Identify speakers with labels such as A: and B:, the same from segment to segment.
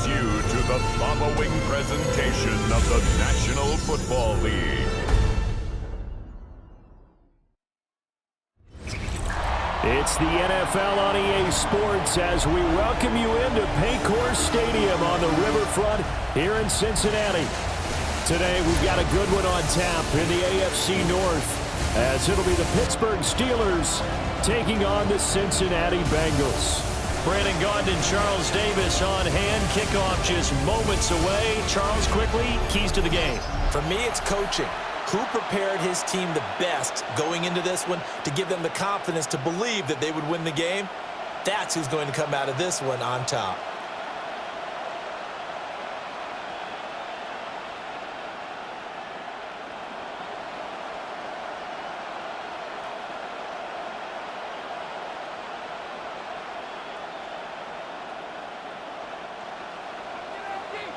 A: brings you to the following presentation of the National Football League.
B: It's the NFL on EA Sports as we welcome you into Paycor Stadium on the riverfront here in Cincinnati. Today we've got a good one on tap in the AFC North as it'll be the Pittsburgh Steelers taking on the Cincinnati Bengals.
C: Brandon Gaudin and Charles Davis on hand. Kickoff just moments away. Charles, quickly, keys to the game.
D: For me, it's coaching. Who prepared his team the best going into this one to give them the confidence to believe that they would win the game? That's who's going to come out of this one on top.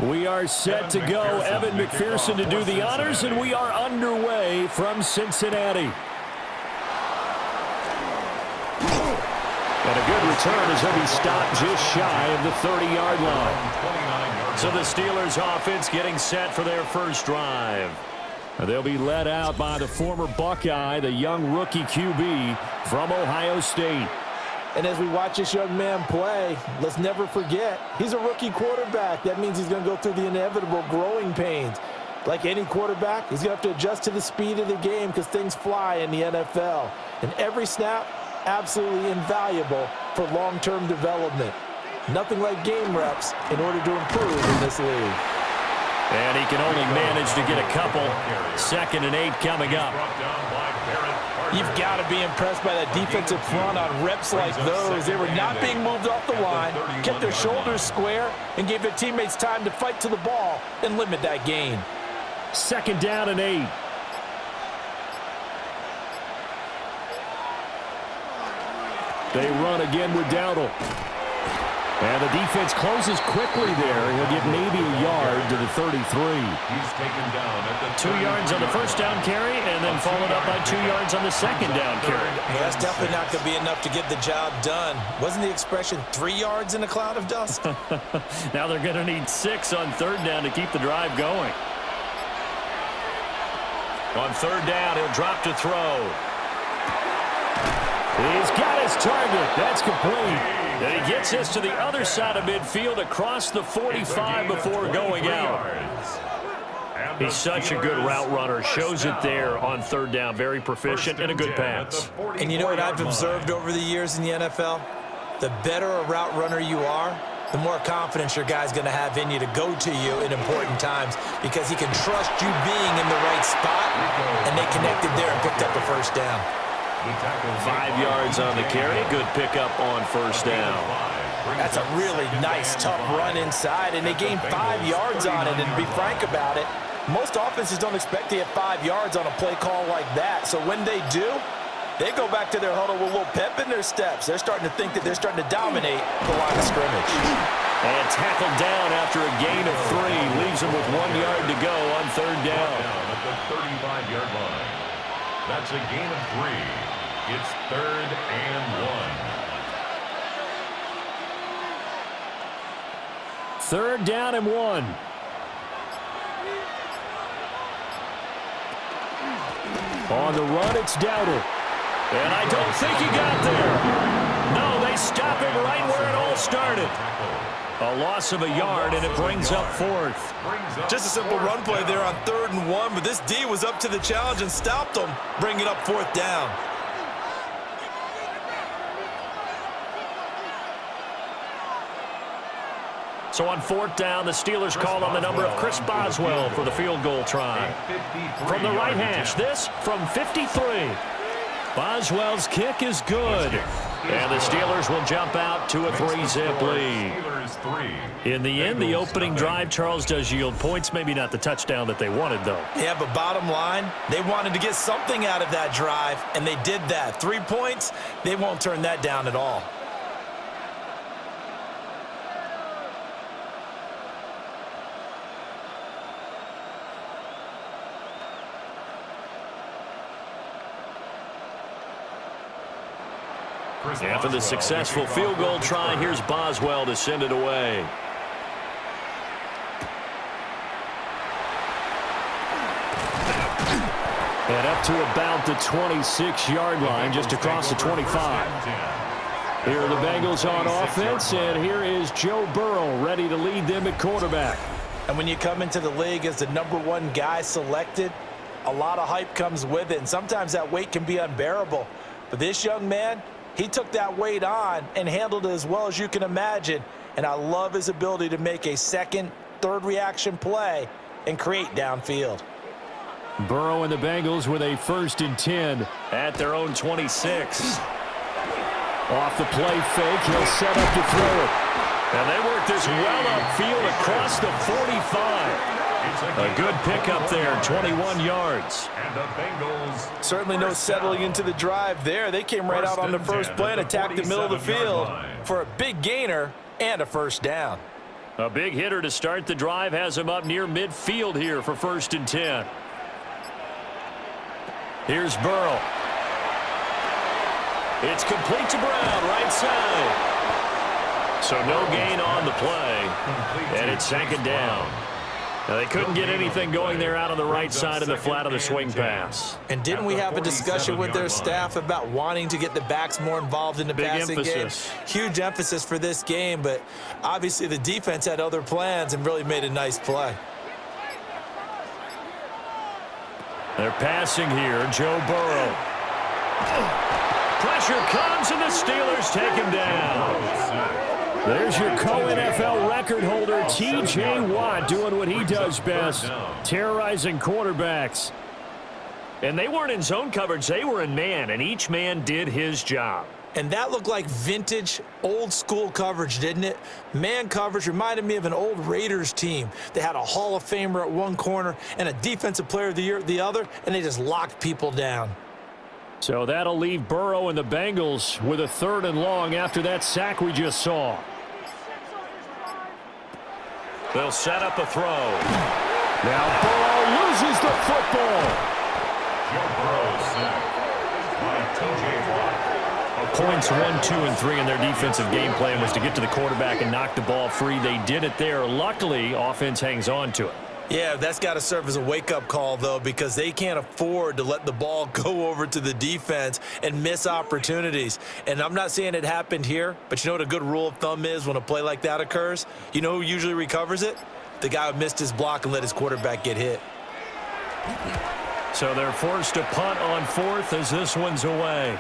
B: We are set to go. Evan McPherson to do the honors, and we are underway from Cincinnati. And a good return as he'll be stopped just shy of the 30-yard line.
C: So the Steelers offense getting set for their first drive.
B: They'll be led out by the former Buckeye, the young rookie QB from Ohio State.
D: And as we watch this young man play, let's never forget, he's a rookie quarterback. That means he's going to go through the inevitable growing pains. Like any quarterback, he's going to have to adjust to the speed of the game because things fly in the NFL. And every snap, absolutely invaluable for long-term development. Nothing like game reps in order to improve in this league.
C: And he can only manage to get a couple. 2nd and 8 coming up.
D: You've got to be impressed by that defensive front on reps like those. They were not being moved off the line, kept their shoulders square, and gave their teammates time to fight to the ball and limit that gain.
B: 2nd down and 8. They run again with Dowdle. And the defense closes quickly there. He'll get maybe a yard to the 33.
A: He's taken down at the
C: 2 yards on the first down carry, and then followed up by 2 yards on the second down carry.
D: Well, that's definitely not going to be enough to get the job done. Wasn't the expression 3 yards in a cloud of dust?
C: Now they're going to need 6 on 3rd down to keep the drive going. On 3rd down, he'll drop to throw.
B: He's got his target. That's complete.
C: And he gets us to the other side of midfield across the 45 before going out. He's such a good route runner. Shows it there on 3rd down. Very proficient and a good pass.
D: And you know what I've observed over the years in the NFL? The better a route runner you are, the more confidence your guy's going to have in you to go to you in important times because he can trust you being in the right spot, and they connected there and picked up the first down.
C: 5 yards on the carry. Good pickup on 1st down.
D: That's a really nice, tough run inside, and they gained 5 yards on it. And to be frank about it, most offenses don't expect to get 5 yards on a play call like that. So when they do, they go back to their huddle with a little pep in their steps. They're starting to think that they're starting to dominate the line of scrimmage.
C: And tackled down after a gain of 3. Leaves him with 1 yard to go on 3rd down.
A: At the 35-yard line. That's a gain of 3. It's 3rd and 1.
B: 3rd down and 1. On the run, it's Dowdle.
C: And I don't think he got there. No, they stop him right where it all started. A loss of a yard, and it brings up 4th.
D: Just a simple run play there on 3rd and 1, but this D was up to the challenge and stopped them, bringing up 4th down.
C: So on 4th down, the Steelers call on the number of Chris Boswell for the field goal try. From the right hash, this from 53. Boswell's kick is good. And the Steelers will jump out to a 3-zip lead. In the end, the opening drive, Charles, does yield points. Maybe not the touchdown that they wanted, though.
D: Yeah, but bottom line, they wanted to get something out of that drive, and they did that. 3 points, they won't turn that down at all.
C: After the successful field goal try, here's Boswell to send it away.
B: And up to about the 26-yard line, just across the 25. Here are the Bengals on offense, and here is Joe Burrow ready to lead them at quarterback.
D: And when you come into the league as the #1 guy selected, a lot of hype comes with it, and sometimes that weight can be unbearable. But this young man, he took that weight on and handled it as well as you can imagine, and I love his ability to make a second, third reaction play and create downfield.
B: Burrow and the Bengals with a 1st and 10
C: at their own 26.
B: Off the play fake, he'll set up to throw it.
C: And they work this well upfield across the 45. A good pickup there, 21 yards.
A: And the Bengals
D: certainly no settling into the drive there. They came right out on the first play and attacked the middle of the field for a big gainer and a 1st down.
C: A big hitter to start the drive has him up near midfield here for 1st and 10. Here's Burrow. It's complete to Brown, right side. So no gain on the play, and it's 2nd down. Now, they couldn't get anything going there out on the right side of the flat of the swing pass.
D: And didn't we have a discussion with their staff about wanting to get the backs more involved in the passing game? Huge emphasis for this game, but obviously the defense had other plans and really made a nice play.
C: They're passing here, Joe Burrow. Pressure comes, and the Steelers take him down.
B: There's your co-NFL record holder, T.J. Watt, doing what he does best, terrorizing quarterbacks.
C: And they weren't in zone coverage. They were in man, and each man did his job.
D: And that looked like vintage, old-school coverage, didn't it? Man coverage reminded me of an old Raiders team. They had a Hall of Famer at one corner and a Defensive Player of the Year at the other, and they just locked people down.
B: So that'll leave Burrow and the Bengals with a 3rd and long after that sack we just saw.
C: They'll set up a throw.
B: Now Burrow loses the football.
A: Joe Burrow sacked by T.J. Watt.
C: Points 1, 2, and 3 in their defensive game plan was to get to the quarterback and knock the ball free. They did it there. Luckily, offense hangs on to it.
D: Yeah, that's got to serve as a wake-up call, though, because they can't afford to let the ball go over to the defense and miss opportunities. And I'm not saying it happened here, but you know what a good rule of thumb is when a play like that occurs? You know who usually recovers it? The guy who missed his block and let his quarterback get hit.
C: So they're forced to punt on 4th as this one's away.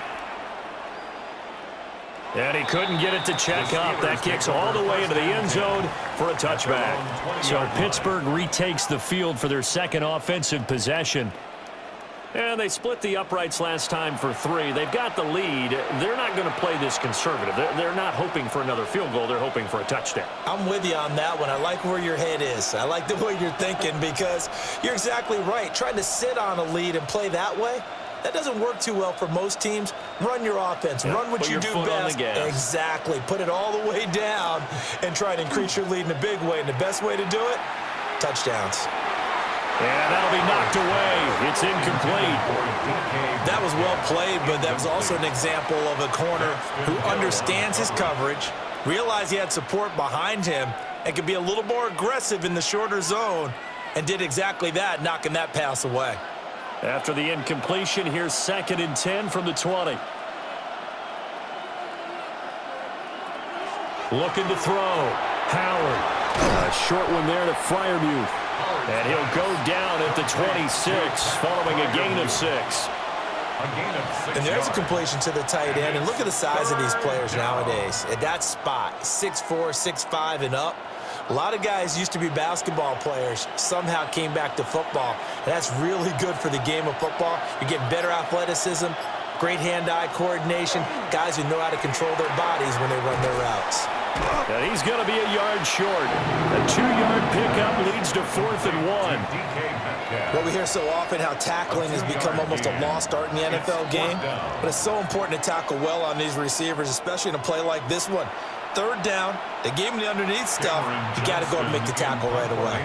C: And he couldn't get it to check up. That kicks all the way into the end zone for a touchback. So Pittsburgh retakes the field for their 2nd offensive possession. And they split the uprights last time for 3. They've got the lead. They're not going to play this conservative. They're not hoping for another field goal. They're hoping for a touchdown.
D: I'm with you on that one. I like where your head is. I like the way you're thinking because you're exactly right. Trying to sit on a lead and play that way, that doesn't work too well for most teams. Run your offense. Run what you do best. Exactly. Put it all the way down and try to increase your lead in a big way. And the best way to do it, touchdowns.
C: And that'll be knocked away. It's incomplete.
D: That was well played, but that was also an example of a corner who understands his coverage, realized he had support behind him, and could be a little more aggressive in the shorter zone, and did exactly that, knocking that pass away.
C: After the incompletion, here's 2nd and 10 from the 20. Looking to throw. Howard.
B: A short one there to Freiermuth.
C: And he'll go down at the 26, following a gain of 6.
D: And there's a completion to the tight end. And look at the size of these players nowadays. At that spot, 6'4", 6'5", and up. A lot of guys used to be basketball players, somehow came back to football. And that's really good for the game of football. You're getting better athleticism, great hand-eye coordination, guys who know how to control their bodies when they run their routes.
C: And he's going to be a yard short. A 2-yard pickup leads to 4th and 1.
D: Well, we hear so often how tackling has become almost a lost art in the NFL game. But it's so important to tackle well on these receivers, especially in a play like this one. 3rd down, they gave him the underneath stuff. You got to go and make the tackle right away.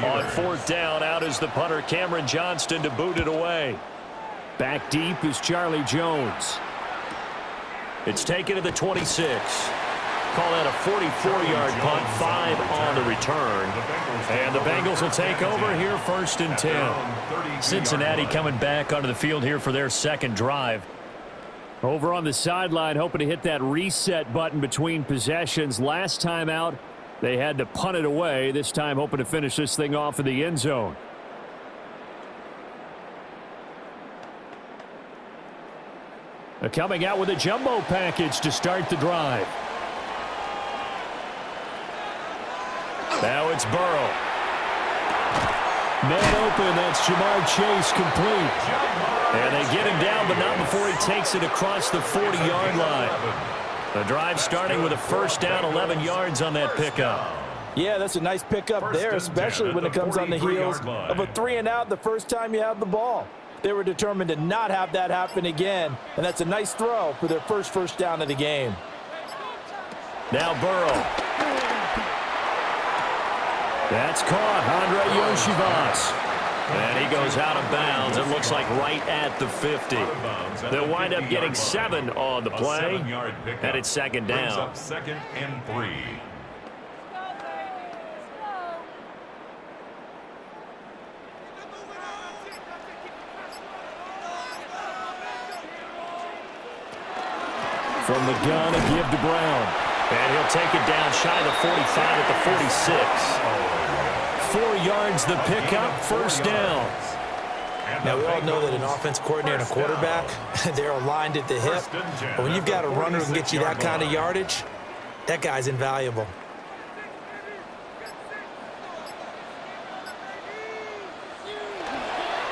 C: On 4th down, out is the punter, Cameron Johnston, to boot it away.
B: Back deep is Charlie Jones.
C: It's taken to the 26. Call that a 44-yard punt, 5 on the return. And the Bengals will take over here 1st and 10. Cincinnati coming back onto the field here for their second drive.
B: Over on the sideline, hoping to hit that reset button between possessions. Last time out, they had to punt it away. This time, hoping to finish this thing off in the end zone. Coming out with a jumbo package to start the drive. Now it's Burrow. Man open, that's Jamar Chase complete. And they get him down, but not before he takes it across the 40-yard line. The drive starting with a first down, 11 yards on that pickup.
D: Yeah, that's a nice pickup there, especially when it comes on the heels of a 3-and-out the first time you have the ball. They were determined to not have that happen again, and that's a nice throw for their first down of the game.
C: Now Burrow. That's caught, Andre Yoshivas. And he goes out of bounds. It looks like right at the 50. They'll wind up getting 7 on the play, and it's second down.
A: 2nd and 3.
B: From the gun, a give to Brown.
C: And he'll take it down shy of the 45 at the 46. 4 yards the pickup, first down.
D: Now, we all know that an offense coordinator and a quarterback, they're aligned at the hip. But when you've got a runner who can get you that kind of yardage, that guy's invaluable.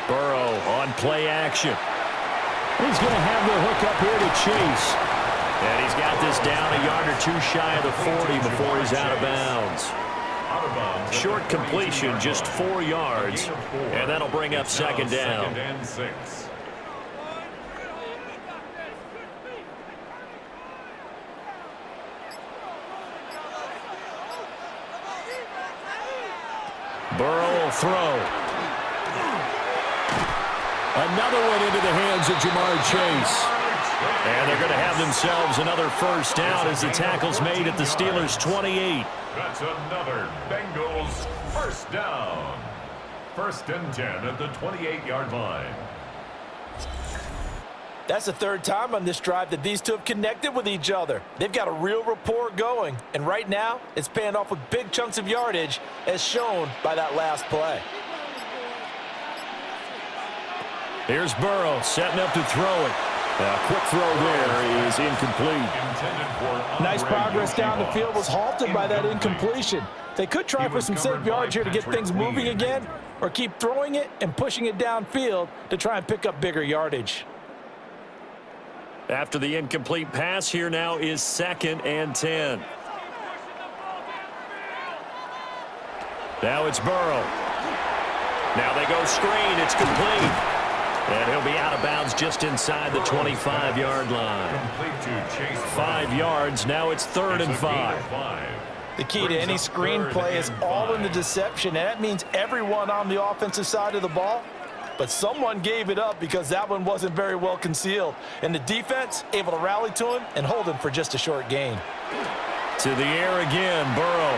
C: Burrow on play action.
B: He's going to have the hook up here to Chase.
C: And he's got this down a yard or 2 shy of the 40 before he's out of bounds. Short completion, just 4 yards. And that'll bring up second down.
A: 2nd and 6.
C: Burrow will throw.
B: Another one into the hands of Jamar Chase.
C: And they're going to have themselves another first down as the tackle's made at the Steelers' 28.
A: That's another Bengals first down. 1st and 10 at the 28-yard line.
D: That's the 3rd time on this drive that these two have connected with each other. They've got a real rapport going, and right now it's paying off with big chunks of yardage as shown by that last play.
C: Here's Burrow setting up to throw it.
B: A quick throw there is incomplete.
D: Nice progress down the field was halted by that incompletion. They could try for some safe yards here to get things moving again, or keep throwing it and pushing it downfield to try and pick up bigger yardage.
C: After the incomplete pass, here now is 2nd and 10. Now it's Burrow. Now they go screen. It's complete. And he'll be out of bounds just inside the 25-yard line. 5 yards. Now it's 3rd and 5.
D: The key to any screen play is all in the deception, and that means everyone on the offensive side of the ball. But someone gave it up because that one wasn't very well concealed. And the defense able to rally to him and hold him for just a short gain.
C: To the air again, Burrow.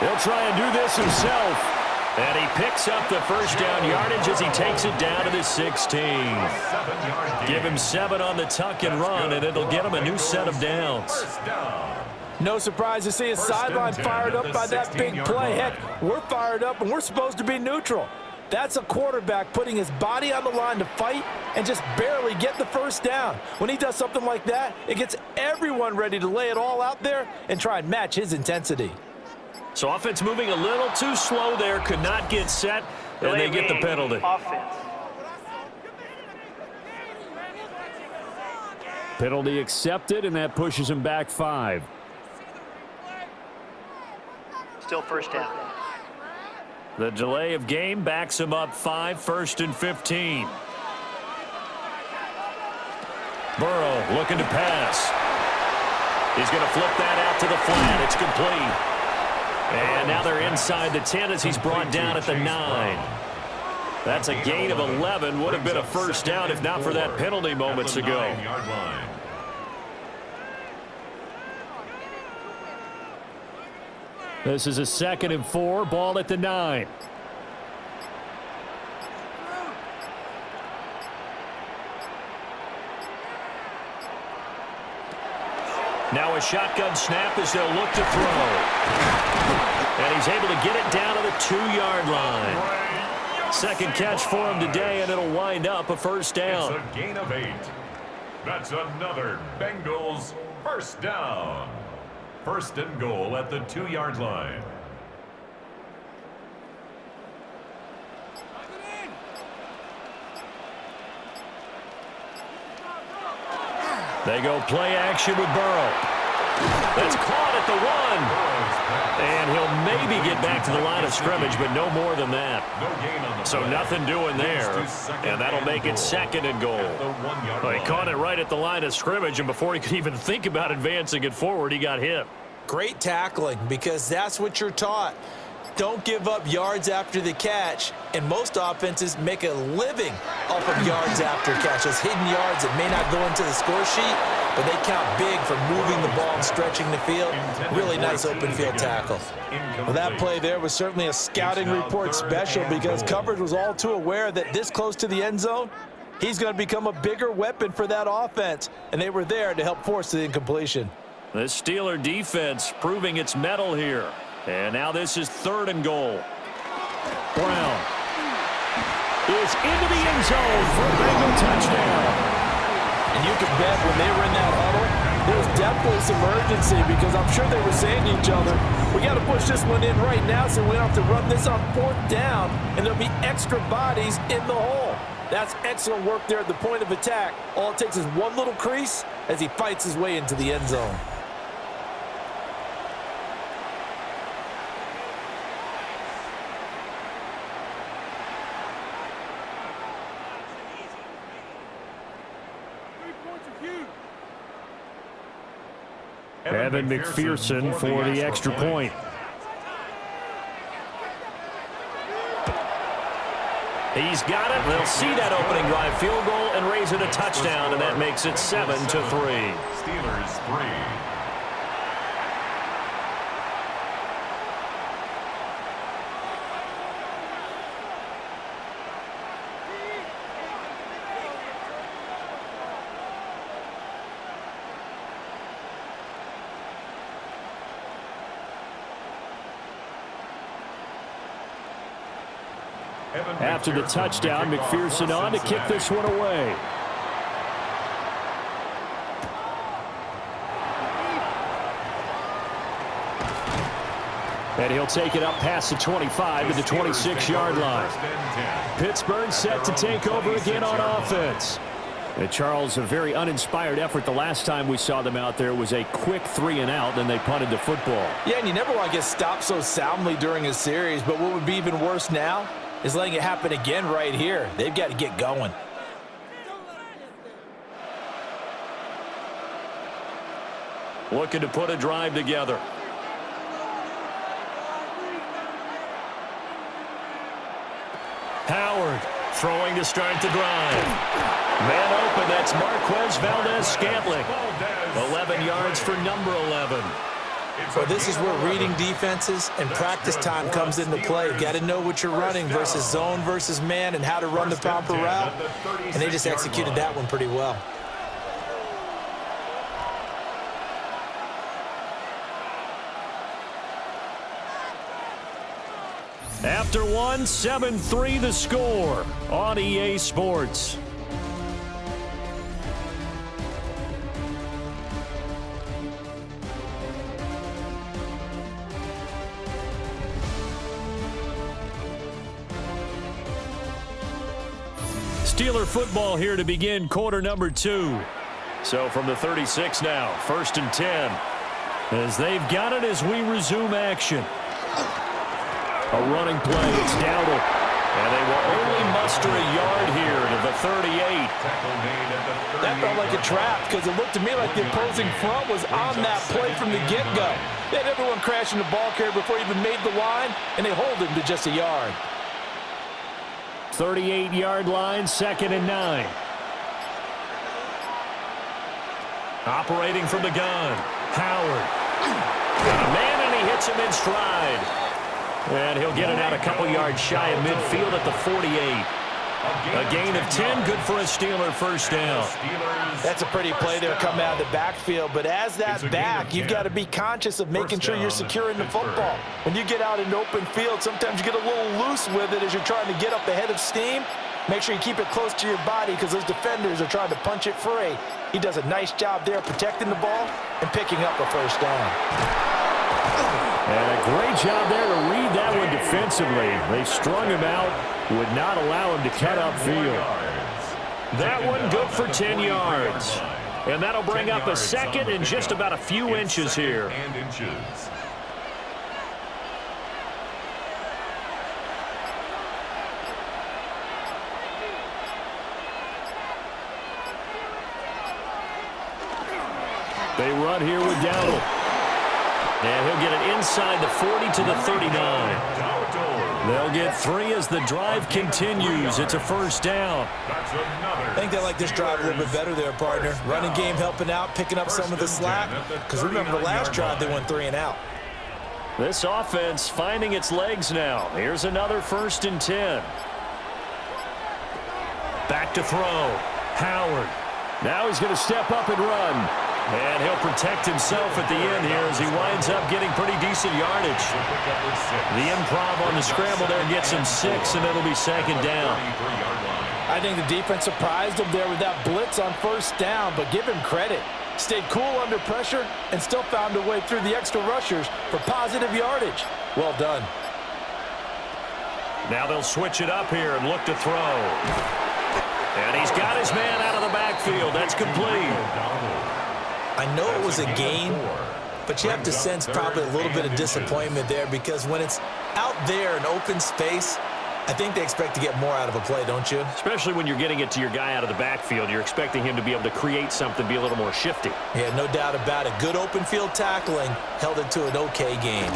C: He'll try and do this himself. And he picks up the first down yardage as he takes it down to the 16. Give him 7 on the tuck and run, and it'll get him a new set of downs.
D: No surprise to see his sideline fired up by that big play. Heck, we're fired up, and we're supposed to be neutral. That's a quarterback putting his body on the line to fight and just barely get the first down. When he does something like that, it gets everyone ready to lay it all out there and try and match his intensity.
C: So offense moving a little too slow there, could not get set, and they get the penalty.
E: Offense.
B: Penalty accepted, and that pushes him back 5.
E: Still first down.
C: The delay of game backs him up 5, 1st and 15. Burrow looking to pass. He's going to flip that out to the flat. It's complete. And now they're inside the 10 as he's brought down at the 9. That's a gain of 11. Would have been a first down if not for that penalty moments ago.
B: This is a 2nd and 4, ball at the 9.
C: Now a shotgun snap as they'll look to throw. And he's able to get it down to the 2-yard line. Second catch for him today, and it'll wind up a first down.
A: It's a gain of 8. That's another Bengals first down. 1st and goal at the 2-yard line.
C: They go play action with Burrow. That's caught at the 1. And he'll maybe get back to the line of scrimmage, but no more than that. So nothing doing there. And that'll make it 2nd and goal. Well, he caught it right at the line of scrimmage, and before he could even think about advancing it forward, he got hit.
D: Great tackling, because that's what you're taught. Don't give up yards after the catch, and most offenses make a living off of yards after catch. Those hidden yards that may not go into the score sheet, but they count big for moving the ball and stretching the field. Really nice open field tackle.
F: Well, that play there was certainly a scouting report special, because coverage was all too aware that this close to the end zone, he's going to become a bigger weapon for that offense, and they were there to help force the incompletion.
C: The Steeler defense proving its mettle here. And now this is 3rd and goal.
B: Brown is into the end zone for a Bengal touchdown.
F: And you can bet when they were in that huddle, there was definitely some urgency, because I'm sure they were saying to each other, we got to push this one in right now so we don't have to run this on 4th down, and there'll be extra bodies in the hole. That's excellent work there at the point of attack. All it takes is one little crease as he fights his way into the end zone.
B: Evan McPherson for the extra point.
C: He's got it. They'll see that opening drive field goal and raise it a touchdown, and that makes it 7-3.
A: Steelers 3.
B: After the touchdown, McPherson on to kick this one away. And he'll take it up past the 25 to the 26-yard line. Pittsburgh set to take over again on offense. And Charles, a very uninspired effort. The last time we saw them out there was a quick 3-and-out, then they punted the football.
F: Yeah, and you never want to get stopped so soundly during a series, but what would be even worse now is letting it happen again right here. They've got to get going.
C: Looking to put a drive together. Howard throwing to start the drive. Man open, that's Marquez Valdez-Scantling. 11 yards for number 11.
D: Well, this is where reading defenses and practice time comes into play. You've got to know what you're running versus zone versus man and how to run the proper route. And they just executed that one pretty well.
B: After one, 7-3 the score on EA Sports. Steeler football here to begin quarter number 2. So from the 36 now, 1st and 10. As they've got it as we resume action. A running play, it's Dowdle. And they will only muster a yard here to the 38.
F: That felt like a trap, because it looked to me like the opposing front was on that play from the get-go. They had everyone crashing the ball carrier before he even made the line, and they hold him to just a yard.
B: 38-yard line, 2nd and 9. Operating from the gun, Howard. Got a man, and he hits
C: puts him in stride. And he'll get it out a couple yards shy of midfield at the 48. A gain of 10, good for a Steeler first down.
D: That's a pretty play there coming out of the backfield, but as that back, you've got to be conscious of making sure you're securing the football. When you get out in open field, sometimes you get a little loose with it as you're trying to get up ahead of steam. Make sure you keep it close to your body because those defenders are trying to punch it free. He does a nice job there protecting the ball and picking up a first down.
B: And a great job there to read that one defensively. They strung him out, would not allow him to cut upfield.
C: That one good for 10 yards. And that'll bring up a second and just about a few inches here.
B: They run here with Dowdle.
C: And he'll get it inside the 40 to the 39.
B: They'll get 3 as the drive continues. It's a first down.
D: I think they like this drive a little bit better there, partner. Running game helping out, picking up some of the slack. Because remember the last drive, they went 3 and out.
C: This offense finding its legs now. Here's another 1st and 10. Back to throw. Howard.
B: Now he's going to step up and run.
C: And he'll protect himself at the end here as he winds up getting pretty decent yardage. The improv on the scramble there gets him 6, and it'll be 2nd down.
D: I think the defense surprised him there with that blitz on 1st down, but give him credit. Stayed cool under pressure and still found a way through the extra rushers for positive yardage. Well done.
C: Now they'll switch it up here and look to throw. And he's got his man out of the backfield. That's complete.
D: I know it was a gain, but you have to sense probably a little bit of disappointment there because when it's out there in open space, I think they expect to get more out of a play, don't you?
C: Especially when you're getting it to your guy out of the backfield. You're expecting him to be able to create something, be a little more shifty.
D: Yeah, no doubt about it. Good open field tackling held it to an okay game.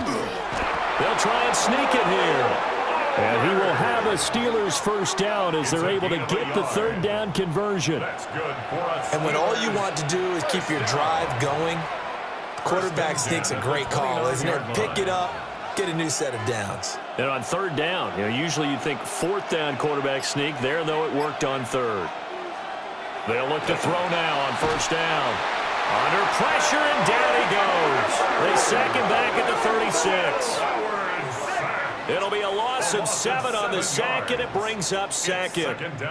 C: They'll try and sneak it here.
B: And he will have a Steelers first down as they're able to get the 3rd down conversion.
D: And when all you want to do is keep your drive going, quarterback sneak's a great call, isn't it? Pick it up, get a new set of downs.
C: And on 3rd down, usually you'd think 4th down quarterback sneak. There, though, it worked on 3rd. They'll look to throw now on 1st down. Under pressure, and down he goes. They sack him back at the 36. It'll be a loss of 7 on the sack, and it brings up 2nd.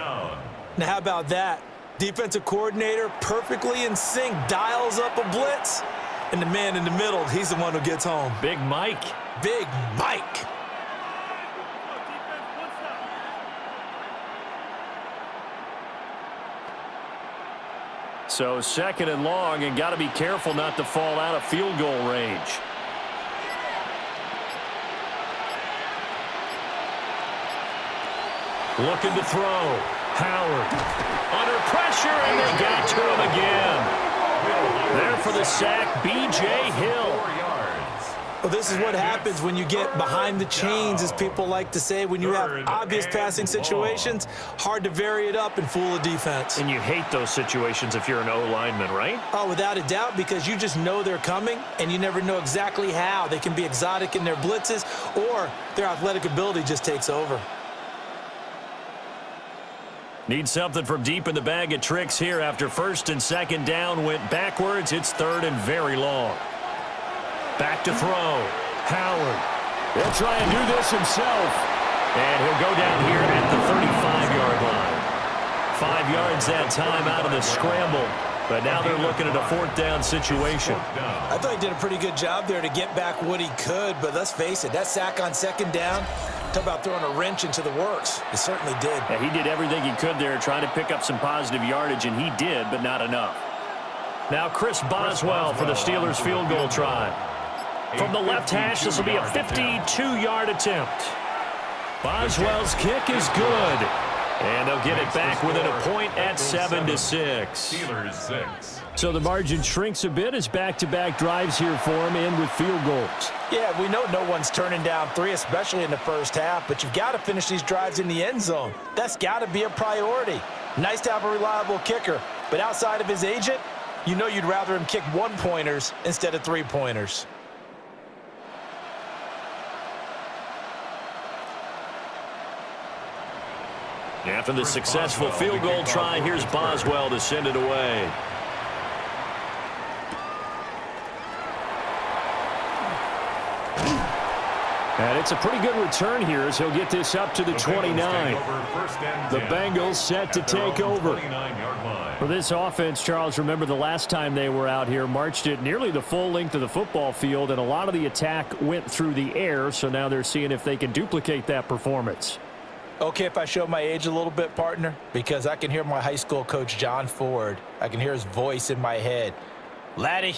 D: Now, how about that? Defensive coordinator perfectly in sync, dials up a blitz, and the man in the middle, he's the one who gets home.
C: Big Mike.
D: Big Mike.
C: So 2nd and long, and got to be careful not to fall out of field goal range. Looking to throw. Howard. Under pressure, and they got to him again. There for the sack, B.J. Hill.
D: Well, this is what happens when you get behind the chains, as people like to say. When you have obvious passing situations, hard to vary it up and fool a defense.
C: And you hate those situations if you're an O-lineman, right?
D: Oh, without a doubt, because you just know they're coming, and you never know exactly how. They can be exotic in their blitzes, or their athletic ability just takes over.
C: Need something from deep in the bag of tricks here after 1st and 2nd down went backwards. It's 3rd and very long. Back to throw. Howard.
B: He'll try and do this himself.
C: And he'll go down here at the 35-yard line. 5 yards that time out of the scramble. But now they're looking at a 4th down situation.
D: I thought he did a pretty good job there to get back what he could, but let's face it, that sack on 2nd down, talk about throwing a wrench into the works. It certainly did.
C: Yeah, he did everything he could there, trying to pick up some positive yardage, and he did, but not enough. Now Chris Boswell for the Steelers field goal try. From the left hash, this will be a 52-yard attempt. Boswell's kick is good. And they'll get it back within a point at 7-6.
A: Steelers 6.
B: So the margin shrinks a bit as back-to-back drives here for him, and with field goals.
D: Yeah, we know no one's turning down 3, especially in the first half, but you've got to finish these drives in the end zone. That's got to be a priority. Nice to have a reliable kicker, but outside of his agent, you know you'd rather him kick 1-pointers instead of 3-pointers.
C: After the successful field goal try, here's Boswell to send it away.
B: And it's a pretty good return here as he'll get this up to the 29. The Bengals set to take over. For this offense, Charles, remember the last time they were out here, marched it nearly the full length of the football field, and a lot of the attack went through the air, so now they're seeing if they can duplicate that performance.
D: Okay, if I show my age a little bit, partner, because I can hear my high school coach, John Ford. I can hear his voice in my head. Laddie,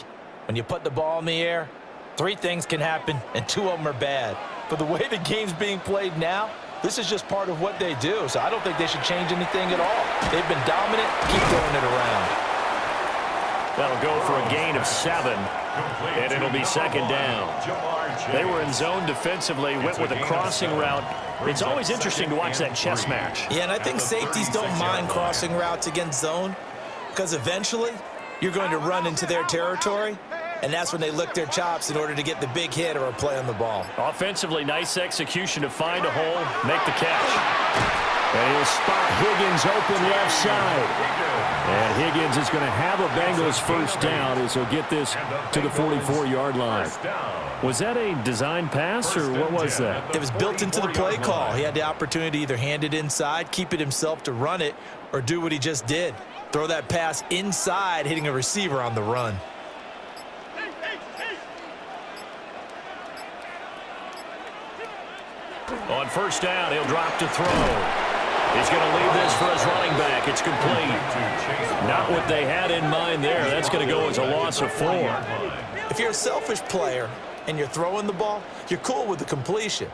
D: when you put the ball in the air, 3 things can happen, and 2 of them are bad. But the way the game's being played now, this is just part of what they do. So I don't think they should change anything at all. They've been dominant. Keep throwing it around.
C: That'll go for a gain of 7, and it'll be second down. They were in zone defensively, went with a crossing route. It's always interesting to watch that chess match.
D: Yeah, and I think safeties don't mind crossing routes against zone because eventually you're going to run into their territory, and that's when they lick their chops in order to get the big hit or a play on the ball.
C: Offensively, nice execution to find a hole, make the catch.
B: And he'll spot Higgins open left side. And Higgins is going to have a Bengals first down as he'll get this to the 44-yard line. Was that a design pass, or what was that?
D: It was built into the play call. He had the opportunity to either hand it inside, keep it himself to run it, or do what he just did. Throw that pass inside, hitting a receiver on the run.
C: On first down, he'll drop to throw. He's going to leave this for his running back. It's complete. Not what they had in mind there. That's going to go as a loss of 4.
D: If you're a selfish player and you're throwing the ball, you're cool with the completion.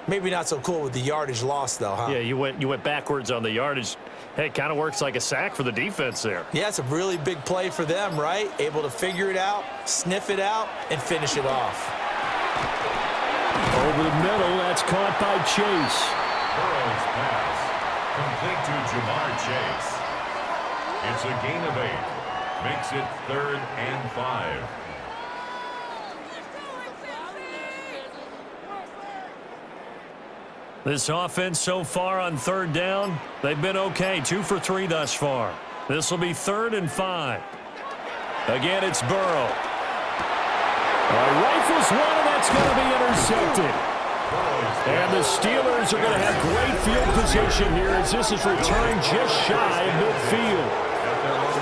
D: Maybe not so cool with the yardage loss, though, huh?
C: Yeah, you went backwards on the yardage. Hey, it kind of works like a sack for the defense there.
D: Yeah, it's a really big play for them, right? Able to figure it out, sniff it out, and finish it off.
B: Over the middle, that's caught by Chase.
A: Burrow's pass, complete to Jamar Chase. It's a gain of 8. Makes it 3rd and 5.
C: This offense so far on 3rd down, they've been okay. 2 for 3 thus far. This will be 3rd and 5. Again, it's Burrow.
B: Rifles one, and that's going to be intercepted. And the Steelers are going to have great field position here as this is returned just shy of midfield.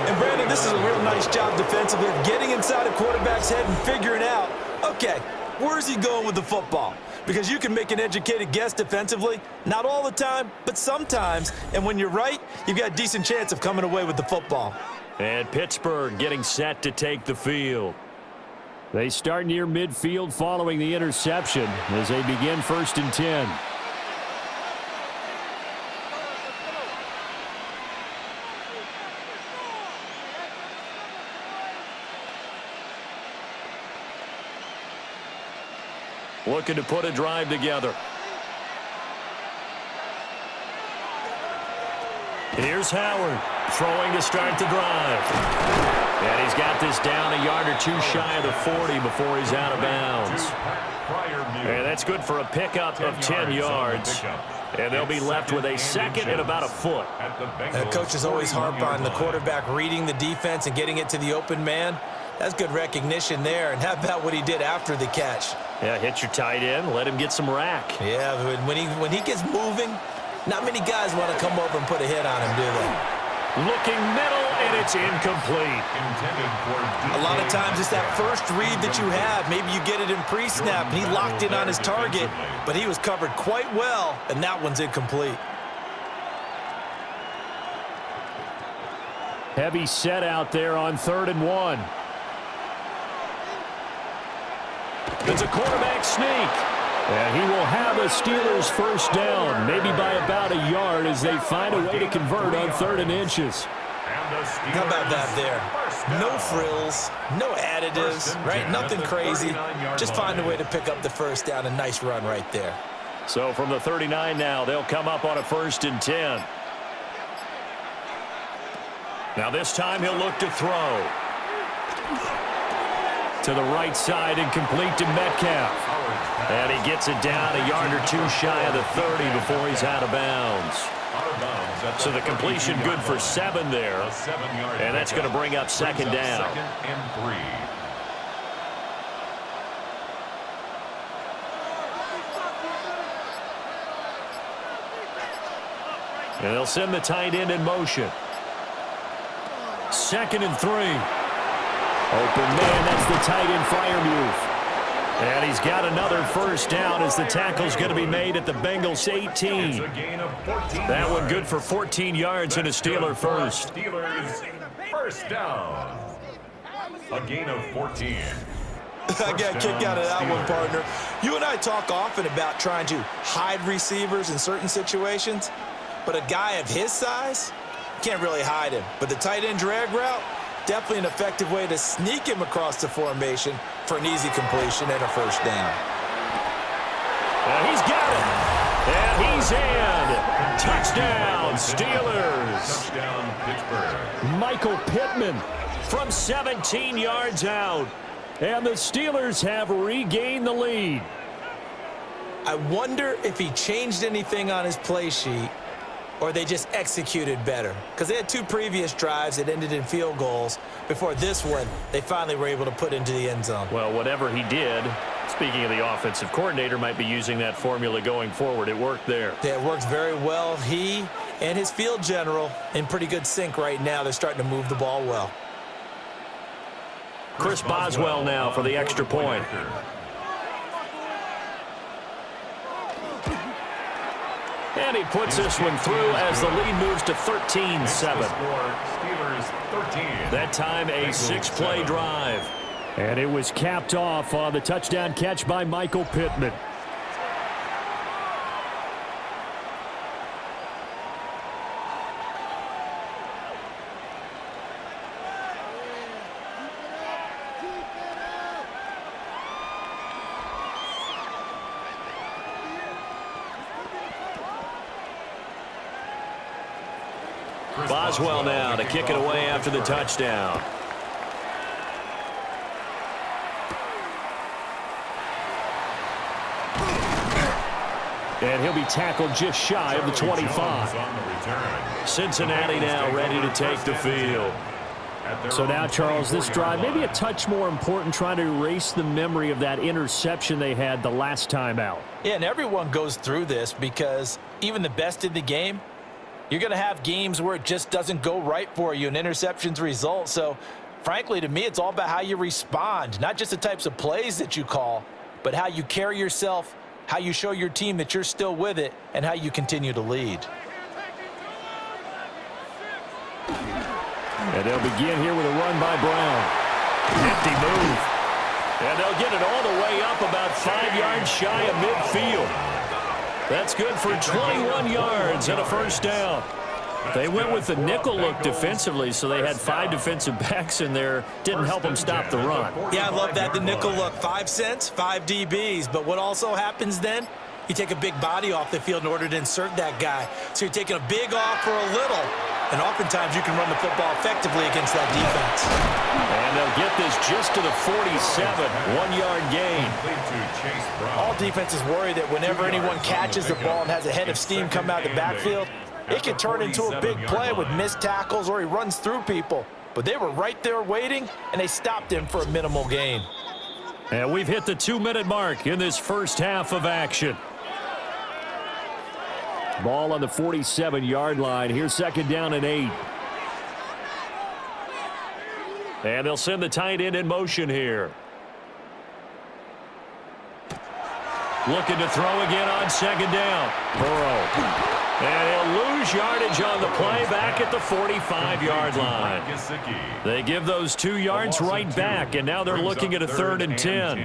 D: And, Brandon, this is a real nice job defensively of getting inside a quarterback's head and figuring out, okay, where's he going with the football? Because you can make an educated guess defensively, not all the time, but sometimes. And when you're right, you've got a decent chance of coming away with the football.
C: And Pittsburgh getting set to take the field.
B: They start near midfield following the interception as they begin 1st and 10.
C: Looking to put a drive together. Here's Howard throwing to start the drive. And he's got this down a yard or 2 shy of the 40 before he's out of bounds. And that's good for a pickup of 10 yards. And they'll be left with a 2nd and about a foot.
D: The coaches always harp on the quarterback reading the defense and getting it to the open man. That's good recognition there. And how about what he did after the catch?
C: Yeah, hit your tight end, let him get some rack.
D: Yeah, when he gets moving, not many guys want to come over and put a hit on him, do they?
C: Looking middle, and it's incomplete.
D: A lot of times it's that first read that you have. Maybe you get it in pre-snap, and he locked in on his target, but he was covered quite well, and that one's incomplete.
B: Heavy set out there on 3rd and 1.
C: It's a quarterback sneak.
B: And he will have a Steelers first down, maybe by about a yard as they find a way to convert on 3rd and inches.
D: How about that there? No frills, no additives, right? Nothing crazy. Just find a way to pick up the first down. A nice run right there.
C: So from the 39 now, they'll come up on a 1st and 10. Now this time he'll look to throw. To the right side and complete to Metcalf. And he gets it down a yard or 2 shy of the 30 before he's out of bounds. So the completion good for 7 there. And that's going to bring up second down.
A: Second and 3.
C: And they'll send the tight end in motion. Second and 3. Open man, that's the tight end Freiermuth. And he's got another first down as the tackle's going to be made at the Bengals 18. That one good for 14 yards and a Steeler first.
A: Steelers first down. A gain of 14.
F: I got a kick out of that one, partner. You and I talk often about trying to hide receivers in certain situations, but a guy of his size can't really hide him. But the tight end drag route, definitely an effective way to sneak him across the formation for an easy completion and a first down.
C: And he's got it. And he's in. Touchdown, Steelers.
A: Touchdown, Pittsburgh.
B: Michael Pittman from 17 yards out. And the Steelers have regained the lead.
F: I wonder if he changed anything on his play sheet or they just executed better. Because they had 2 previous drives that ended in field goals. Before this one, they finally were able to put into the end zone.
C: Well, whatever he did, speaking of the offensive coordinator, might be using that formula going forward. It worked there.
F: Yeah, it works very well. He and his field general in pretty good sync right now. They're starting to move the ball well.
C: Chris Boswell now for the extra point. And he puts this one through as the lead moves to 13-7.
A: Steelers 13.
C: That time a 6-play drive.
B: And it was capped off on the touchdown catch by Michael Pittman.
C: Boswell now to kick it away after the touchdown.
B: And he'll be tackled just shy of the 25.
C: Cincinnati now ready to take the field.
B: So now, Charles, this drive maybe a touch more important, trying to erase the memory of that interception they had the last time out.
F: Yeah, and everyone goes through this because even the best in the game, you're going to have games where it just doesn't go right for you and interceptions result. So, frankly, to me, it's all about how you respond, not just the types of plays that you call, but how you carry yourself, how you show your team that you're still with it, and how you continue to lead.
B: And they'll begin here with a run by Brown.
C: Nifty move. And they'll get it all the way up about 5 yards shy of midfield. That's good for 21 yards and a first down. They went with the nickel look defensively, so they had 5 defensive backs in there. Didn't help them stop the run.
F: Yeah, I love that, the nickel look. 5 cents, 5 DBs. But what also happens then? You take a big body off the field in order to insert that guy. So you're taking a big off for a little. And oftentimes you can run the football effectively against that defense.
C: And they'll get this just to the 47, 1-yard gain.
F: All defenses worry that whenever anyone catches the ball and has a head of steam come out of the backfield, it can turn into a big play with missed tackles or he runs through people. But they were right there waiting, and they stopped him for a minimal gain.
B: And we've hit the 2-minute mark in this first half of action. Ball on the 47-yard line. Here's second down and 8.
C: And they'll send the tight end in motion here. Looking to throw again on second down. Burrow. And he'll lose yardage on the play back at the 45-yard line. They give those 2 yards right back, and now they're looking at a 3rd and 10.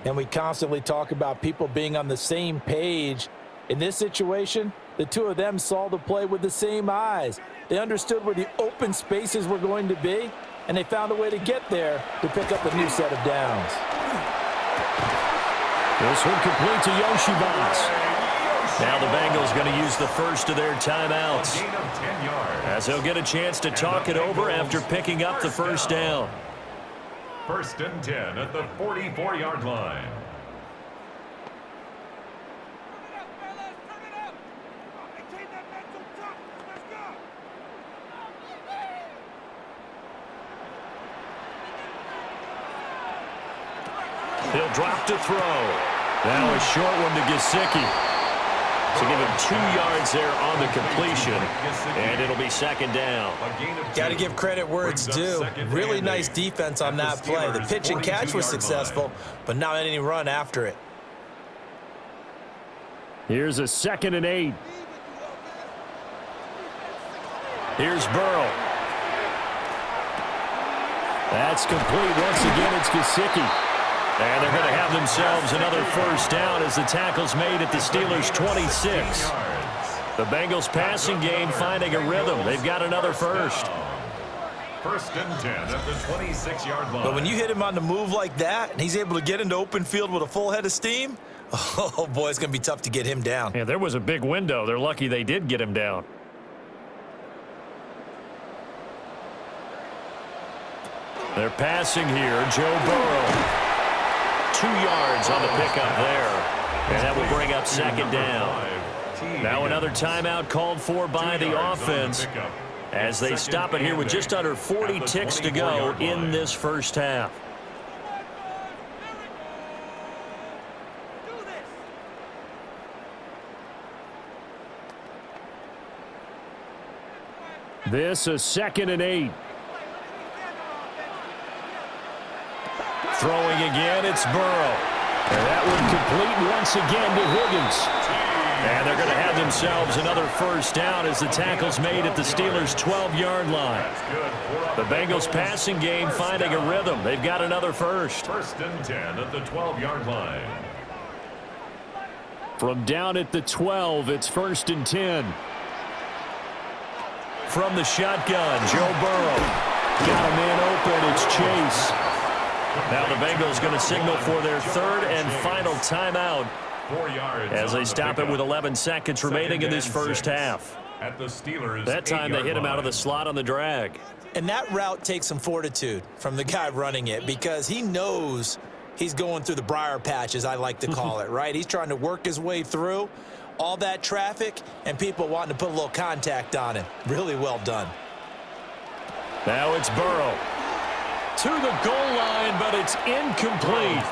F: And we constantly talk about people being on the same page. In this situation, the two of them saw the play with the same eyes. They understood where the open spaces were going to be, and they found a way to get there to pick up a new set of downs.
B: This one complete to Yoshibas.
C: Now the Bengals going to use the first of their timeouts, as they'll get a chance to talk it over after picking up the first down.
A: 1st and 10 at the 44-yard line.
C: He'll drop to throw. Now a short one to Gesicki. So give him 2 yards there on the completion, and it'll be second down.
F: Got to give credit where it's due. Really nice defense on that play. The pitch and catch was successful, but not any run after it.
B: Here's a 2nd and 8.
C: Here's Burrow.
B: That's complete. Once again, it's Gesicki.
C: And they're going to have themselves another first down as the tackle's made at the Steelers' 26. The Bengals passing game finding a rhythm. They've got another first.
A: 1st and 10 at the 26-yard line.
F: But when you hit him on the move like that, and he's able to get into open field with a full head of steam, oh, boy, it's going to be tough to get him down.
C: Yeah, there was a big window. They're lucky they did get him down. They're passing here. Joe Burrow. 2 yards on the pickup there. And that will bring up second down. Now another timeout called for by the offense as they stop it here with just under 40 ticks to go in this first half.
B: This a 2nd and 8.
C: Throwing again, it's Burrow.
B: And that one complete once again to Higgins.
C: And they're going to have themselves another first down as the tackle's made at the Steelers' 12-yard line. The Bengals passing game finding a rhythm. They've got another first.
A: 1st and 10 at the 12-yard line.
B: From down at the 12, it's 1st and 10.
C: From the shotgun, Joe Burrow.
B: Got a man open, it's Chase.
C: Now the Bengals going to signal for their 3rd and final timeout
A: 4 yards
C: as they stop it with 11 seconds remaining in this first half.
A: At the Steelers'
C: That time they hit him out of the slot on the drag.
F: And that route takes some fortitude from the guy running it because he knows he's going through the briar patch, as I like to call it, right? He's trying to work his way through all that traffic and people wanting to put a little contact on him. Really well done.
C: Now it's Burrow. To the goal line, but it's incomplete.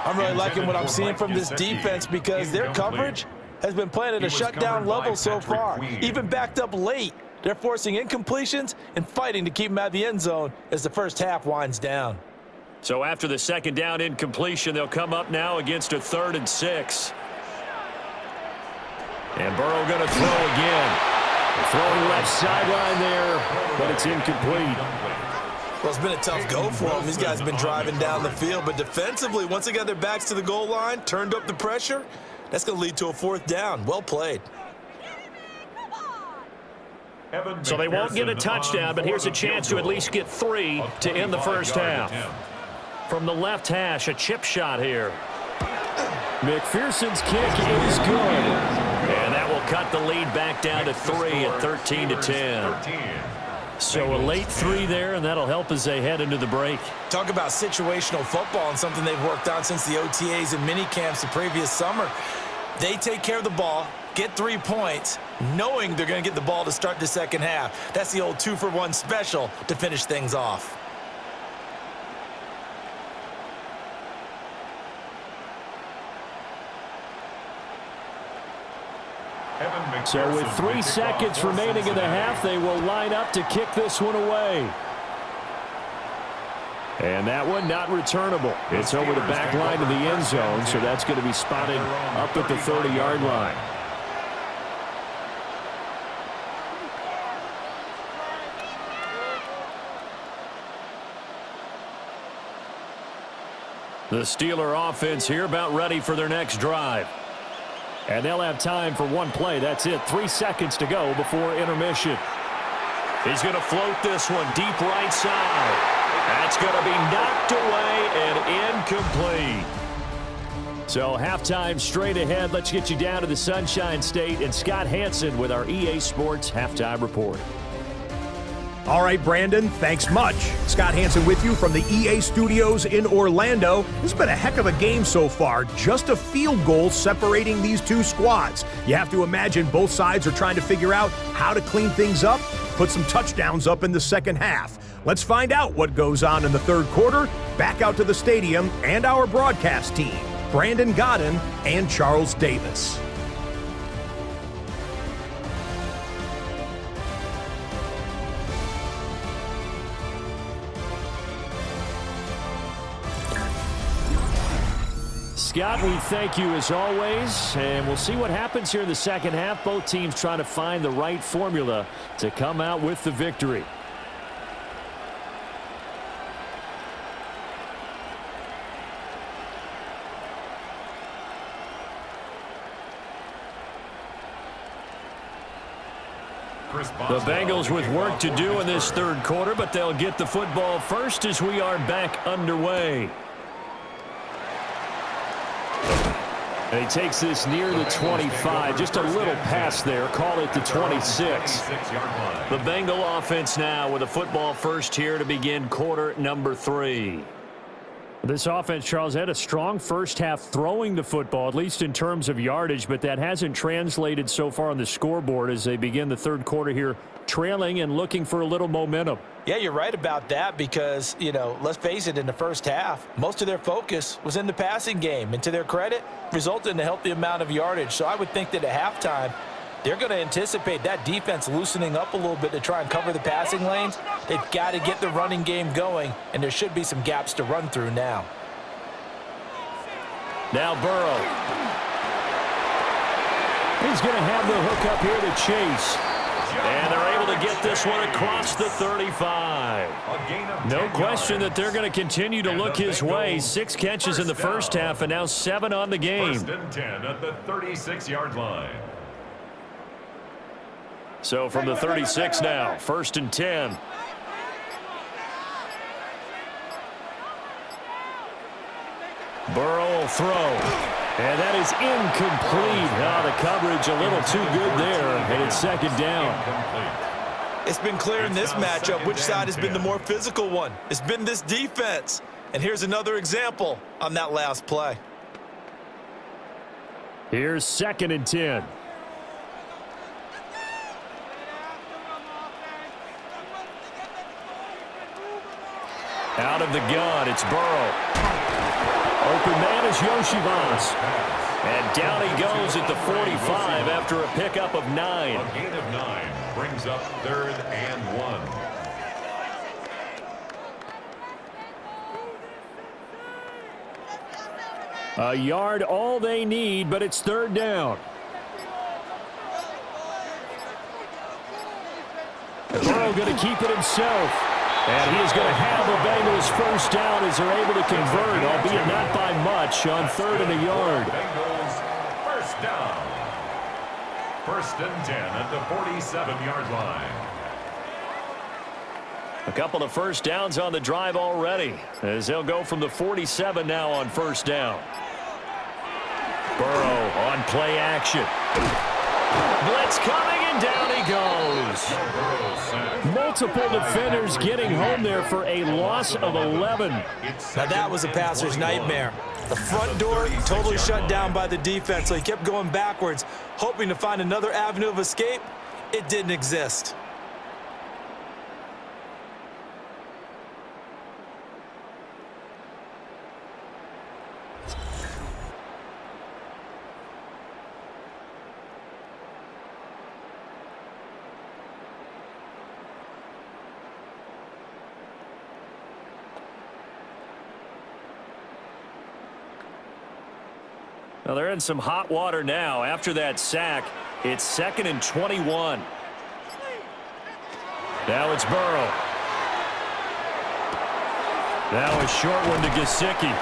D: I'm really liking what I'm seeing from this defense because their coverage has been playing at a shutdown level so far. Even backed up late, they're forcing incompletions and fighting to keep them out of the end zone as the first half winds down.
C: So after the 2nd down incompletion, they'll come up now against a 3rd and 6. And Burrow going to throw again.
B: Throwing left sideline there, but it's incomplete.
F: Well, it's been a tough go for them. These guys have been driving down the field, but defensively, once they got their backs to the goal line, turned up the pressure, that's going to lead to a 4th down. Well played.
C: So they won't get a touchdown, but here's a chance to at least get 3 to end the first half. From the left hash, a chip shot here.
B: McPherson's kick is good.
C: And that will cut the lead back down to 3 at 13-10. So a late 3 there, and that'll help as they head into the break.
F: Talk about situational football and something they've worked on since the OTAs and mini camps the previous summer. They take care of the ball, get 3 points, knowing they're going to get the ball to start the second half. That's the old 2-for-1 special to finish things off.
B: So with 3 seconds remaining in the half, they will line up to kick this one away. And that one not returnable. It's over the back line of the end zone, so that's going to be spotted up at the 30-yard line.
C: The Steeler offense here about ready for their next drive.
B: And they'll have time for one play. That's it. 3 seconds to go before intermission.
C: He's going to float this one deep right side. That's going to be knocked away and incomplete.
B: So halftime straight ahead. Let's get you down to the Sunshine State and Scott Hansen with our EA Sports Halftime Report.
G: All right, Brandon, thanks much. Scott Hansen with you from the EA Studios in Orlando. This has been a heck of a game so far. Just a field goal separating these two squads. You have to imagine both sides are trying to figure out how to clean things up, put some touchdowns up in the second half. Let's find out what goes on in the third quarter. Back out to the stadium and our broadcast team, Brandon Godden and Charles Davis.
B: Scott, we thank you as always, and we'll see what happens here in the second half. Both teams trying to find the right formula to come out with the victory. The Bengals with work to do in this third quarter, but they'll get the football first as we are back underway. And he takes this near the 25. Just a little pass there. Call it the 26. The Bengal offense now with a football first here to begin quarter number 3. This offense, Charles, had a strong first half throwing the football, at least in terms of yardage, but that hasn't translated so far on the scoreboard as they begin the third quarter here trailing and looking for a little momentum.
D: Yeah, you're right about that because, let's face it, in the first half, most of their focus was in the passing game. And to their credit, resulted in a healthy amount of yardage. So I would think that at halftime, they're going to anticipate that defense loosening up a little bit to try and cover the passing lanes. They've got to get the running game going, and there should be some gaps to run through now.
B: Now Burrow. He's going to have the hook up here to Chase. And they're able to get this one across the 35. No question that they're going to continue to look his way. 6 catches in the first half and now 7 on the game.
A: First and 10 at the 36-yard line.
B: So from the 36 now, first and 10. Burrow will throw. And that is incomplete. The coverage a little too good there, and it's second down.
F: It's been clear in this matchup which side has been the more physical one. It's been this defense. And here's another example on that last play.
B: Here's second and 10. Out of the gun, it's Burrow. Open man is Yoshivas. And down he goes at the 45 after a pickup of 9.
A: A gain of 9 brings up 3rd and 1.
B: A yard all they need, but it's 3rd down. Burrow going to keep it himself. And he is going to have the Bengals first down as they're able to convert, albeit not by much, on 3rd and a yard.
A: Bengals first down. First and 10 at the 47-yard line.
B: A couple of first downs on the drive already as they'll go from the 47 now on first down. Burrow on play action. Blitz coming, and down he goes. Multiple defenders getting home there for a loss of 11.
F: Now that was a passer's nightmare. The front door totally shut down by the defense, so he kept going backwards, hoping to find another avenue of escape. It didn't exist.
B: Well, they're in some hot water now. After that sack, it's 2nd and 21. Now it's Burrow. Now a short one to Gesicki.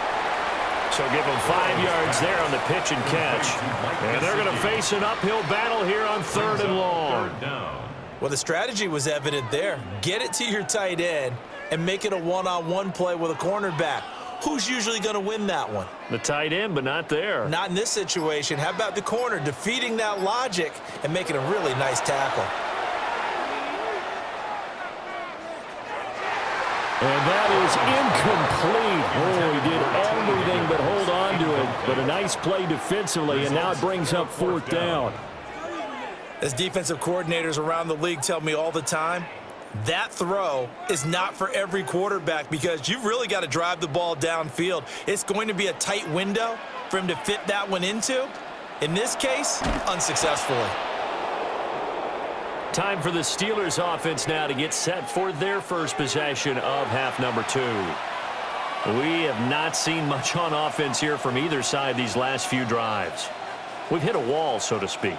B: So give him 5 yards there on the pitch and catch. And they're going to face an uphill battle here on 3rd and long.
F: Well, the strategy was evident there. Get it to your tight end and make it a one-on-one play with a cornerback. Who's usually going to win that one?
B: The tight end, but not there.
F: Not in this situation. How about the corner defeating that logic and making a really nice tackle?
B: And that is incomplete. Oh, he did everything but hold on to it. But a nice play defensively, and now it brings up 4th down.
F: As defensive coordinators around the league tell me all the time, that throw is not for every quarterback because you've really got to drive the ball downfield. It's going to be a tight window for him to fit that one into. In this case, unsuccessfully.
C: Time for the Steelers offense now to get set for their first possession of half number 2. We have not seen much on offense here from either side these last few drives. We've hit a wall, so to speak.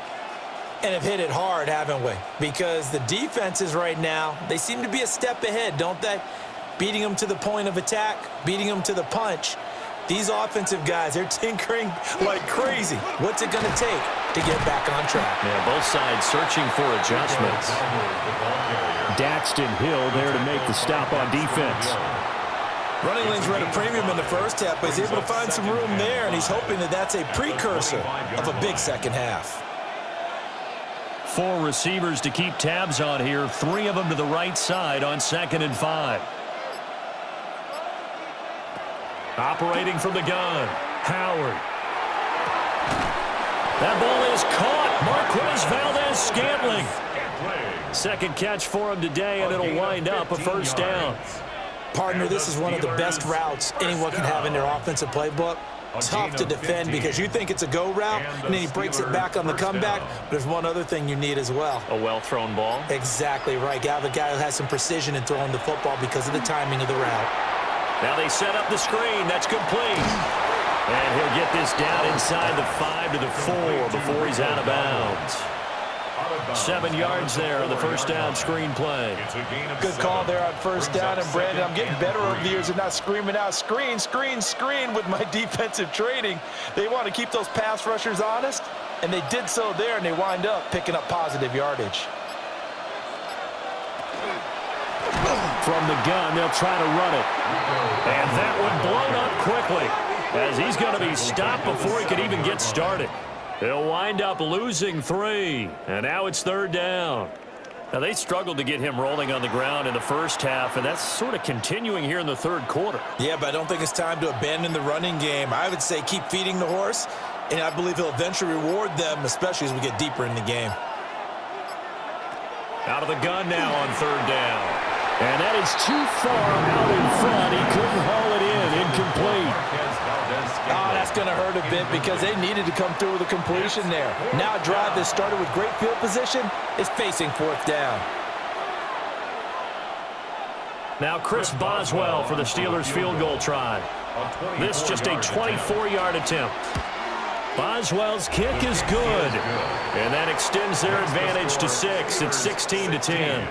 F: And have hit it hard, haven't we? Because the defenses right now, they seem to be a step ahead, don't they? Beating them to the point of attack, beating them to the punch. These offensive guys, they're tinkering like crazy. What's it going to take to get back on track?
C: Yeah, both sides searching for adjustments.
B: Daxton Hill there to make the stop on defense.
F: Running lanes were at a premium in the first half, but he's able to find some room there, and he's hoping that that's a precursor of a big second half.
C: 4 receivers to keep tabs on here. 3 of them to the right side on 2nd and 5. Operating from the gun, Howard. That ball is caught. Marquez Valdez-Scantling. Second catch for him today, and it'll wind up a first down.
F: Partner, this is one of the best routes anyone can have in their offensive playbook. Tough to defend because you think it's a go route, and then he breaks it back on the comeback. There's one other thing you need as well.
C: A well-thrown ball.
F: Exactly right. You have a guy who has some precision in throwing the football because of the timing of the route.
C: Now they set up the screen. That's complete. And he'll get this down inside the 5 to the 4 before he's out of bounds. 7 yards there on the first down screen play.
D: Good call there on first down. And, Brandon, I'm getting better over the years and not screaming out, screen, screen, screen with my defensive training. They want to keep those pass rushers honest, and they did so there, and they wind up picking up positive yardage.
B: From the gun, they'll try to run it.
C: And that one blown up quickly as he's going to be stopped before he can even get started. They'll wind up losing 3, and now it's 3rd down. Now, they struggled to get him rolling on the ground in the first half, and that's sort of continuing here in the 3rd quarter.
F: Yeah, but I don't think it's time to abandon the running game. I would say keep feeding the horse, and I believe he'll eventually reward them, especially as we get deeper in the game.
C: Out of the gun now on 3rd down.
B: And that is too far out in front. He couldn't haul it in. Incomplete.
D: Oh, that's going to hurt a bit because they needed to come through with a completion there. Now a drive that started with great field position is facing 4th down.
C: Now Chris Boswell for the Steelers field goal try. This just a 24-yard attempt. Boswell's kick is good. And that extends their advantage to 6. It's 16-10.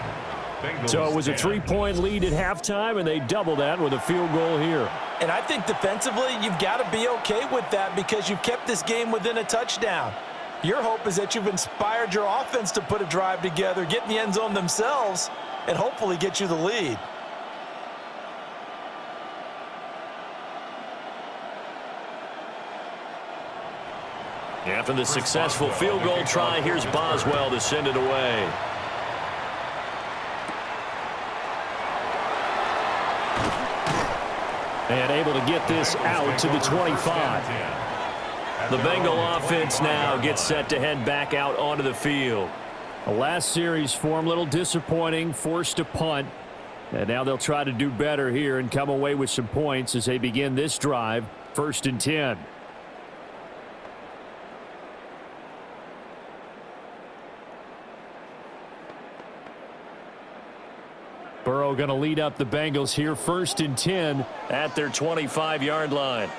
B: So it was a 3-point lead at halftime, and they double that with a field goal here.
D: And I think defensively, you've got to be okay with that because you've kept this game within a touchdown. Your hope is that you've inspired your offense to put a drive together, get in the end zone themselves, and hopefully get you the lead.
C: After the successful field goal try, here's Boswell to send it away.
B: And able to get this out to the 25.
C: The Bengal offense now gets set to head back out onto the field.
B: The last series for him, a little disappointing, forced a punt. And now they'll try to do better here and come away with some points as they begin this drive, 1st and 10. Burrow going to lead up the Bengals here, 1st and 10
C: at their 25-yard line.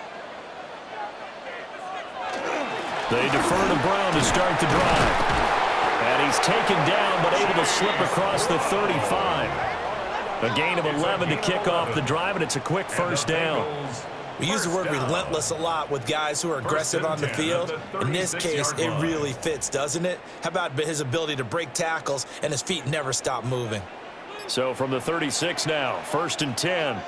C: They defer to Brown to start the drive. And he's taken down but able to slip across the 35. A gain of 11 to kick off the drive, and it's a quick first down.
F: We use the word relentless a lot with guys who are aggressive on the field. In this case, it really fits, doesn't it? How about his ability to break tackles and his feet never stop moving?
C: So from the 36 now, 1st and 10.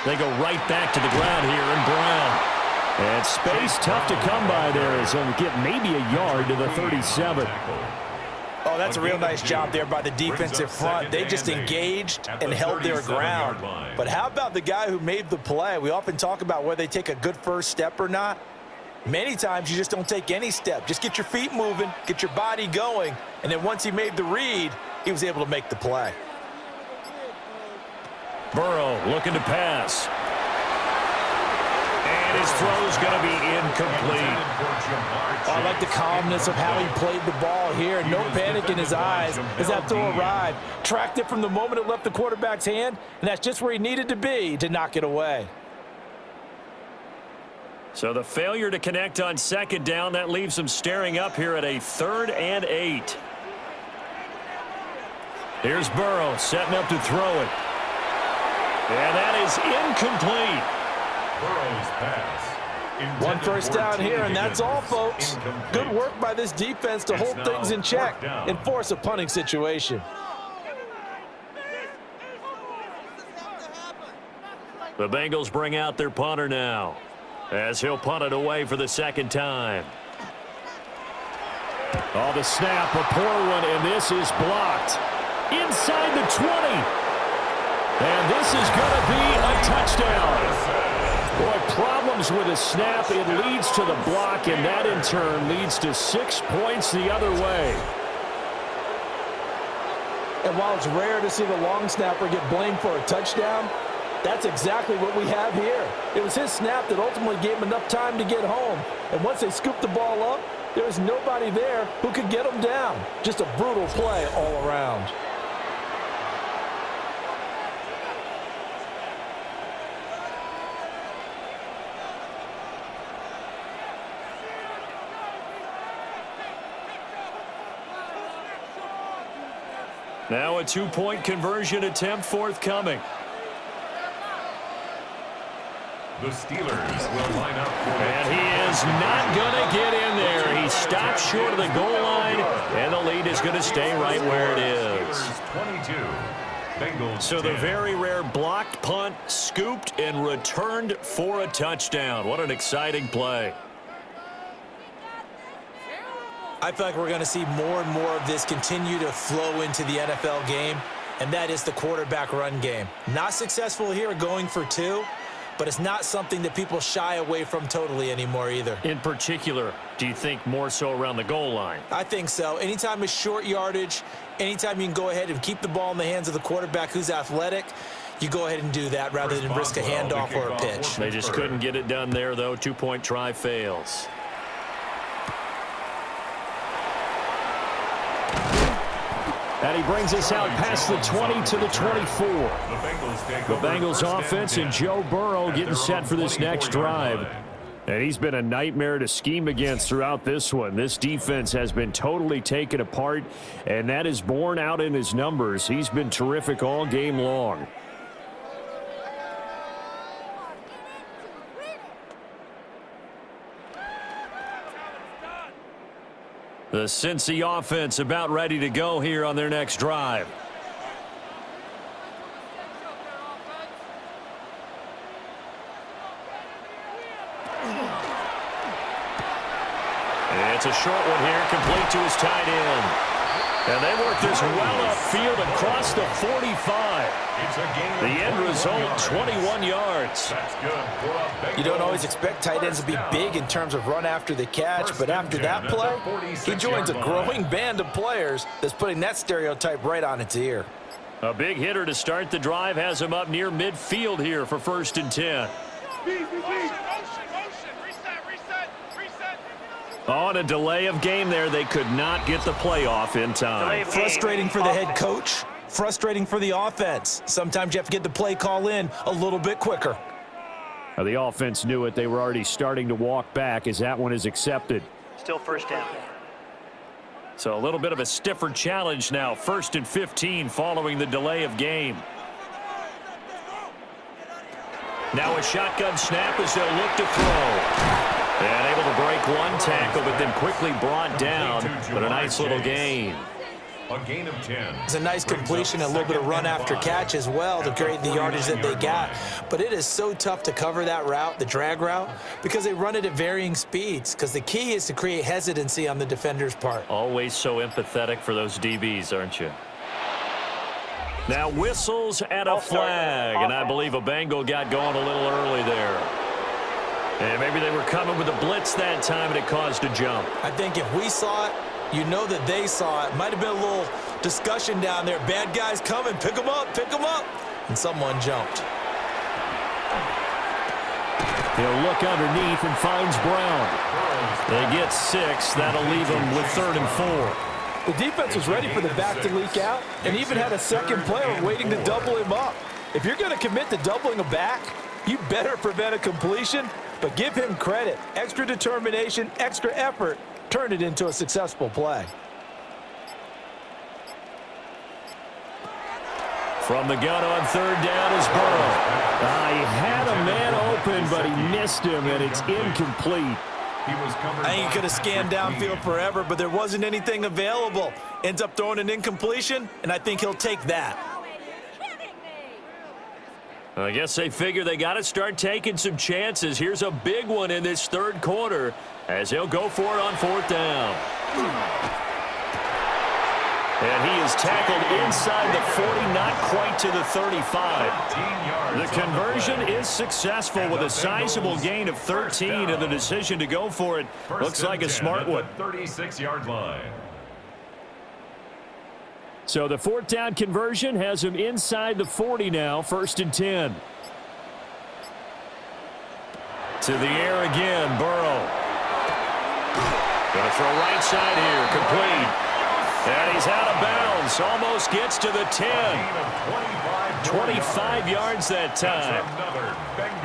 C: They go right back to the ground here, and Brown.
B: And space tough to come by there as he'll get maybe a yard to the 37.
D: Oh, that's a real nice job there by the defensive front. They just engaged and held their ground. But how about the guy who made the play? We often talk about whether they take a good first step or not. Many times you just don't take any step. Just get your feet moving, get your body going, and then once he made the read,
F: he was able to make the play.
C: Burrow looking to pass. And his throw is going to be incomplete.
D: I like the calmness of how he played the ball here. No panic in his eyes as that throw arrived. Tracked it from the moment it left the quarterback's hand, and that's just where he needed to be to knock it away.
C: So the failure to connect on second down, that leaves him staring up here at a 3rd and 8. Here's Burrow setting up to throw it. And that is incomplete.
A: Burrow's pass.
D: One first down here, and that's all, folks. Good work by this defense to hold things in check and force a punting situation.
C: The Bengals bring out their punter now, as he'll punt it away for the second time.
B: Oh, the snap, a poor one, and this is blocked. Inside the 20. And this is going to be a touchdown. Boy, problems with a snap. It leads to the block, and that in turn leads to 6 points the other way.
D: And while it's rare to see the long snapper get blamed for a touchdown, that's exactly what we have here. It was his snap that ultimately gave him enough time to get home. And once they scooped the ball up, there was nobody there who could get him down. Just a brutal play all around.
C: Now a 2-point conversion attempt forthcoming.
A: The Steelers will line up for
C: And he is not going to get in there. He stops short of the goal line, and the lead is going to stay right where it is.
A: 22. Bengals
C: So the
A: 10.
C: very rare blocked punt, scooped and returned for a touchdown. What an exciting play.
F: I feel like we're going to see more and more of this continue to flow into the NFL game, and that is the quarterback run game. Not successful here going for 2, but it's not something that people shy away from totally anymore either.
C: In particular, do you think more so around the goal line?
F: I think so. Anytime it's short yardage, anytime you can go ahead and keep the ball in the hands of the quarterback who's athletic, you go ahead and do that rather than risk a handoff or a pitch.
C: They just couldn't get it done there, though. 2-point try fails.
B: And he brings us out past the 20 to the 24. The Bengals offense and Joe Burrow getting set for this next drive. And he's been a nightmare to scheme against throughout this one. This defense has been totally taken apart, and that is borne out in his numbers. He's been terrific all game long.
C: The Cincy offense about ready to go here on their next drive. It's a short one here, complete to his tight end. And they work this well upfield across the 45. The end result, 21 yards.
D: You don't always expect tight ends to be big in terms of run after the catch, but after that play, he joins a growing band of players that's putting that stereotype right on its ear.
C: A big hitter to start the drive has him up near midfield here for 1st and 10. On a delay of game there, they could not get the play off in time.
F: Frustrating for the head coach, frustrating for the offense. Sometimes you have to get the play call in a little bit quicker.
B: Now, the offense knew it. They were already starting to walk back as that one is accepted.
E: Still 1st down.
C: So a little bit of a stiffer challenge now. 1st and 15 following the delay of game. Now a shotgun snap as they'll look to throw. And able to break one tackle, but then quickly brought down. But a nice little gain.
A: A gain of 10.
F: It's a nice completion, a little bit of run after catch as well to create the yardage that they got. But it is so tough to cover that route, the drag route, because they run it at varying speeds. Because the key is to create hesitancy on the defender's part.
C: Always so empathetic for those DBs, aren't you? Now whistles and a flag, and I believe a Bengal got going a little early there. And maybe they were coming with a blitz that time, and it caused a jump.
F: I think if we saw it, you know that they saw it. Might have been a little discussion down there. Bad guys coming. Pick them up. Pick them up. And someone jumped.
B: He'll look underneath and finds Brown. They get 6. That'll leave them with 3rd and 4.
D: The defense was ready for the back to leak out and even had a second player waiting to double him up. If you're going to commit to doubling a back, you better prevent a completion, but give him credit. Extra determination, extra effort, turn it into a successful play.
B: From the gun on 3rd down is Burrow. He had a man open, but he missed him, and it's incomplete.
F: I think he could have scanned downfield forever, but there wasn't anything available. Ends up throwing an incompletion, and I think he'll take that.
C: I guess they figure they got to start taking some chances. Here's a big one in this 3rd quarter as he'll go for it on 4th down. And he is tackled inside the 40, not quite to the 35. The conversion is successful with a sizable gain of 13, and the decision to go for it looks like a smart one.
A: 36-yard line.
B: So the 4th down conversion has him inside the 40 now, 1st and 10. To the air again, Burrow. Going to throw right side here, complete. And he's out of bounds, almost gets to the 10. 25 yards that time.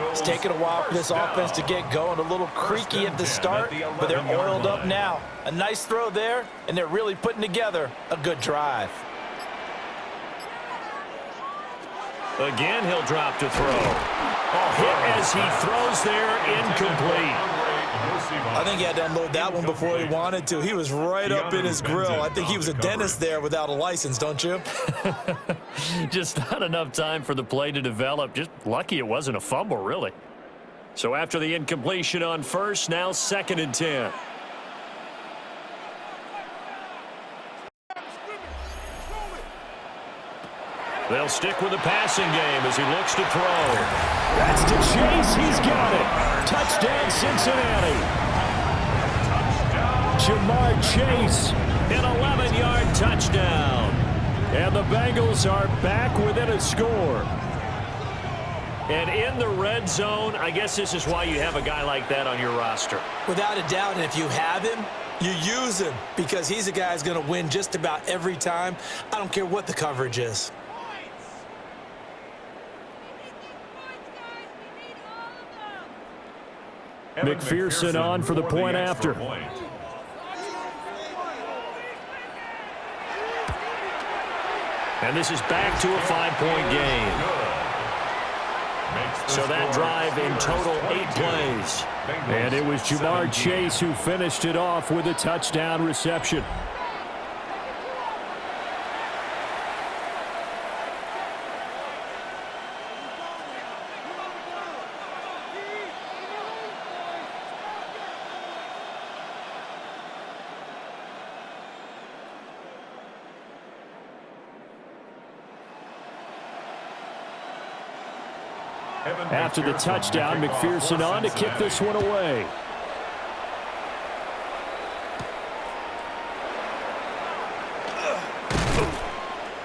D: It's taken a while for this offense to get going. A little creaky at the start, but they're oiled up now. A nice throw there, and they're really putting together a good drive.
C: Again, he'll drop to throw. Hit as he throws there, incomplete.
F: I think he had to unload that one before he wanted to. He was right up in his grill. I think he was a dentist there without a license, don't you?
C: Just not enough time for the play to develop. Just lucky it wasn't a fumble, really. So after the incompletion on 1st, now 2nd and 10. They'll stick with the passing game as he looks to throw.
B: That's to Chase. He's got it. Touchdown, Cincinnati. Jamar Chase,
C: an 11-yard touchdown.
B: And the Bengals are back within a score.
C: And in the red zone, I guess this is why you have a guy like that on your roster.
F: Without a doubt, and if you have him, you use him because he's a guy who's going to win just about every time. I don't care what the coverage is.
B: McPherson on for the point after.
C: And this is back to a 5-point game. So that drive in total 8 plays.
B: And it was Jamar Chase who finished it off with a touchdown reception. After the touchdown, McPherson on to kick this one away.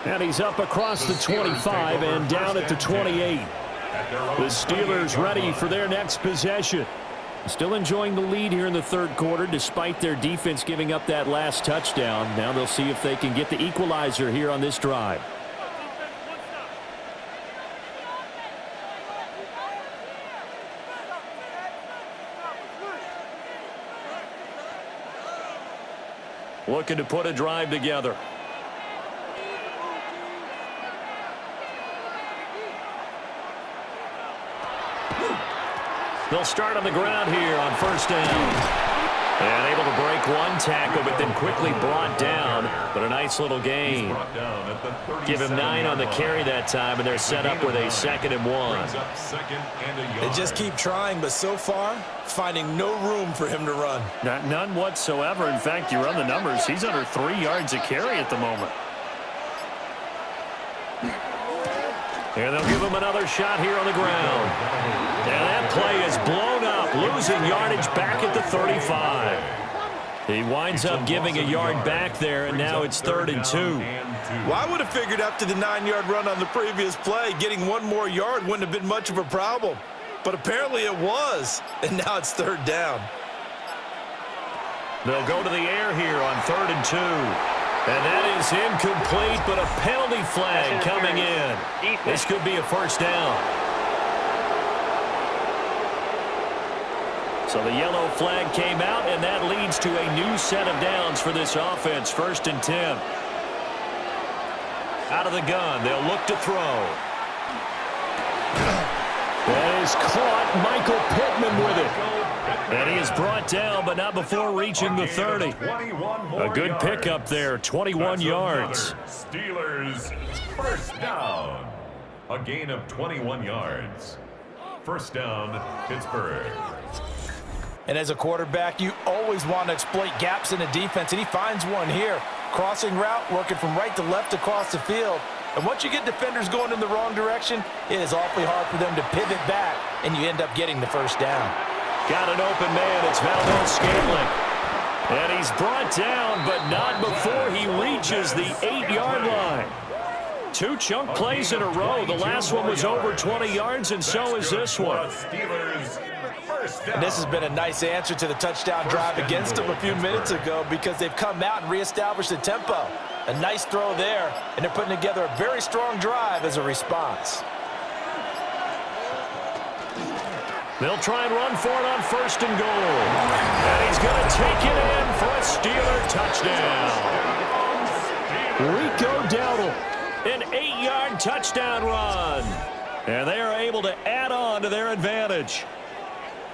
B: And he's up across the 25 and down at the 28. The Steelers ready for their next possession. Still enjoying the lead here in the 3rd quarter despite their defense giving up that last touchdown. Now they'll see if they can get the equalizer here on this drive.
C: Looking to put a drive together. They'll start on the ground here on 1st down. And able to break one tackle, but then quickly brought down. But a nice little gain. Give him 9 on the carry that time, and they're set up with a 2nd and 1.
F: They just keep trying, but so far, finding no room for him to run.
C: None whatsoever. In fact, you run the numbers. He's under 3 yards a carry at the moment. And they'll give him another shot here on the ground. And that play is blown up, losing yardage back at the 35. He winds up giving a yard back there, and now it's 3rd and 2.
F: Well, I would have figured after the 9-yard run on the previous play, getting one more yard wouldn't have been much of a problem. But apparently it was, and now it's 3rd down.
C: They'll go to the air here on 3rd and 2. And that is incomplete, but a penalty flag coming in. This could be a 1st down. So the yellow flag came out, and that leads to a new set of downs for this offense. 1st and 10. Out of the gun, they'll look to throw.
B: That is caught. Michael Pittman with it.
C: And he is brought down, but not before reaching the 30. A good pickup there, 21 yards.
A: Steelers, 1st down. A gain of 21 yards. 1st down, Pittsburgh.
D: And as a quarterback, you always want to exploit gaps in the defense, and he finds one here. Crossing route, working from right to left across the field. And once you get defenders going in the wrong direction, it is awfully hard for them to pivot back, and you end up getting the 1st down.
C: Got an open man. It's Valdez Scantling. And he's brought down, but not before he reaches the 8-yard line. 2 chunk plays in a row. The last one was over 20 yards, and so is this one.
D: And this has been a nice answer to the touchdown drive against them a few minutes ago because they've come out and reestablished the tempo. A nice throw there, and they're putting together a very strong drive as a response.
C: They'll try and run for it on 1st and goal. And he's going to take it in for a Steeler touchdown.
B: Rico Dowdle.
C: An 8-yard touchdown run. And they are able to add on to their advantage.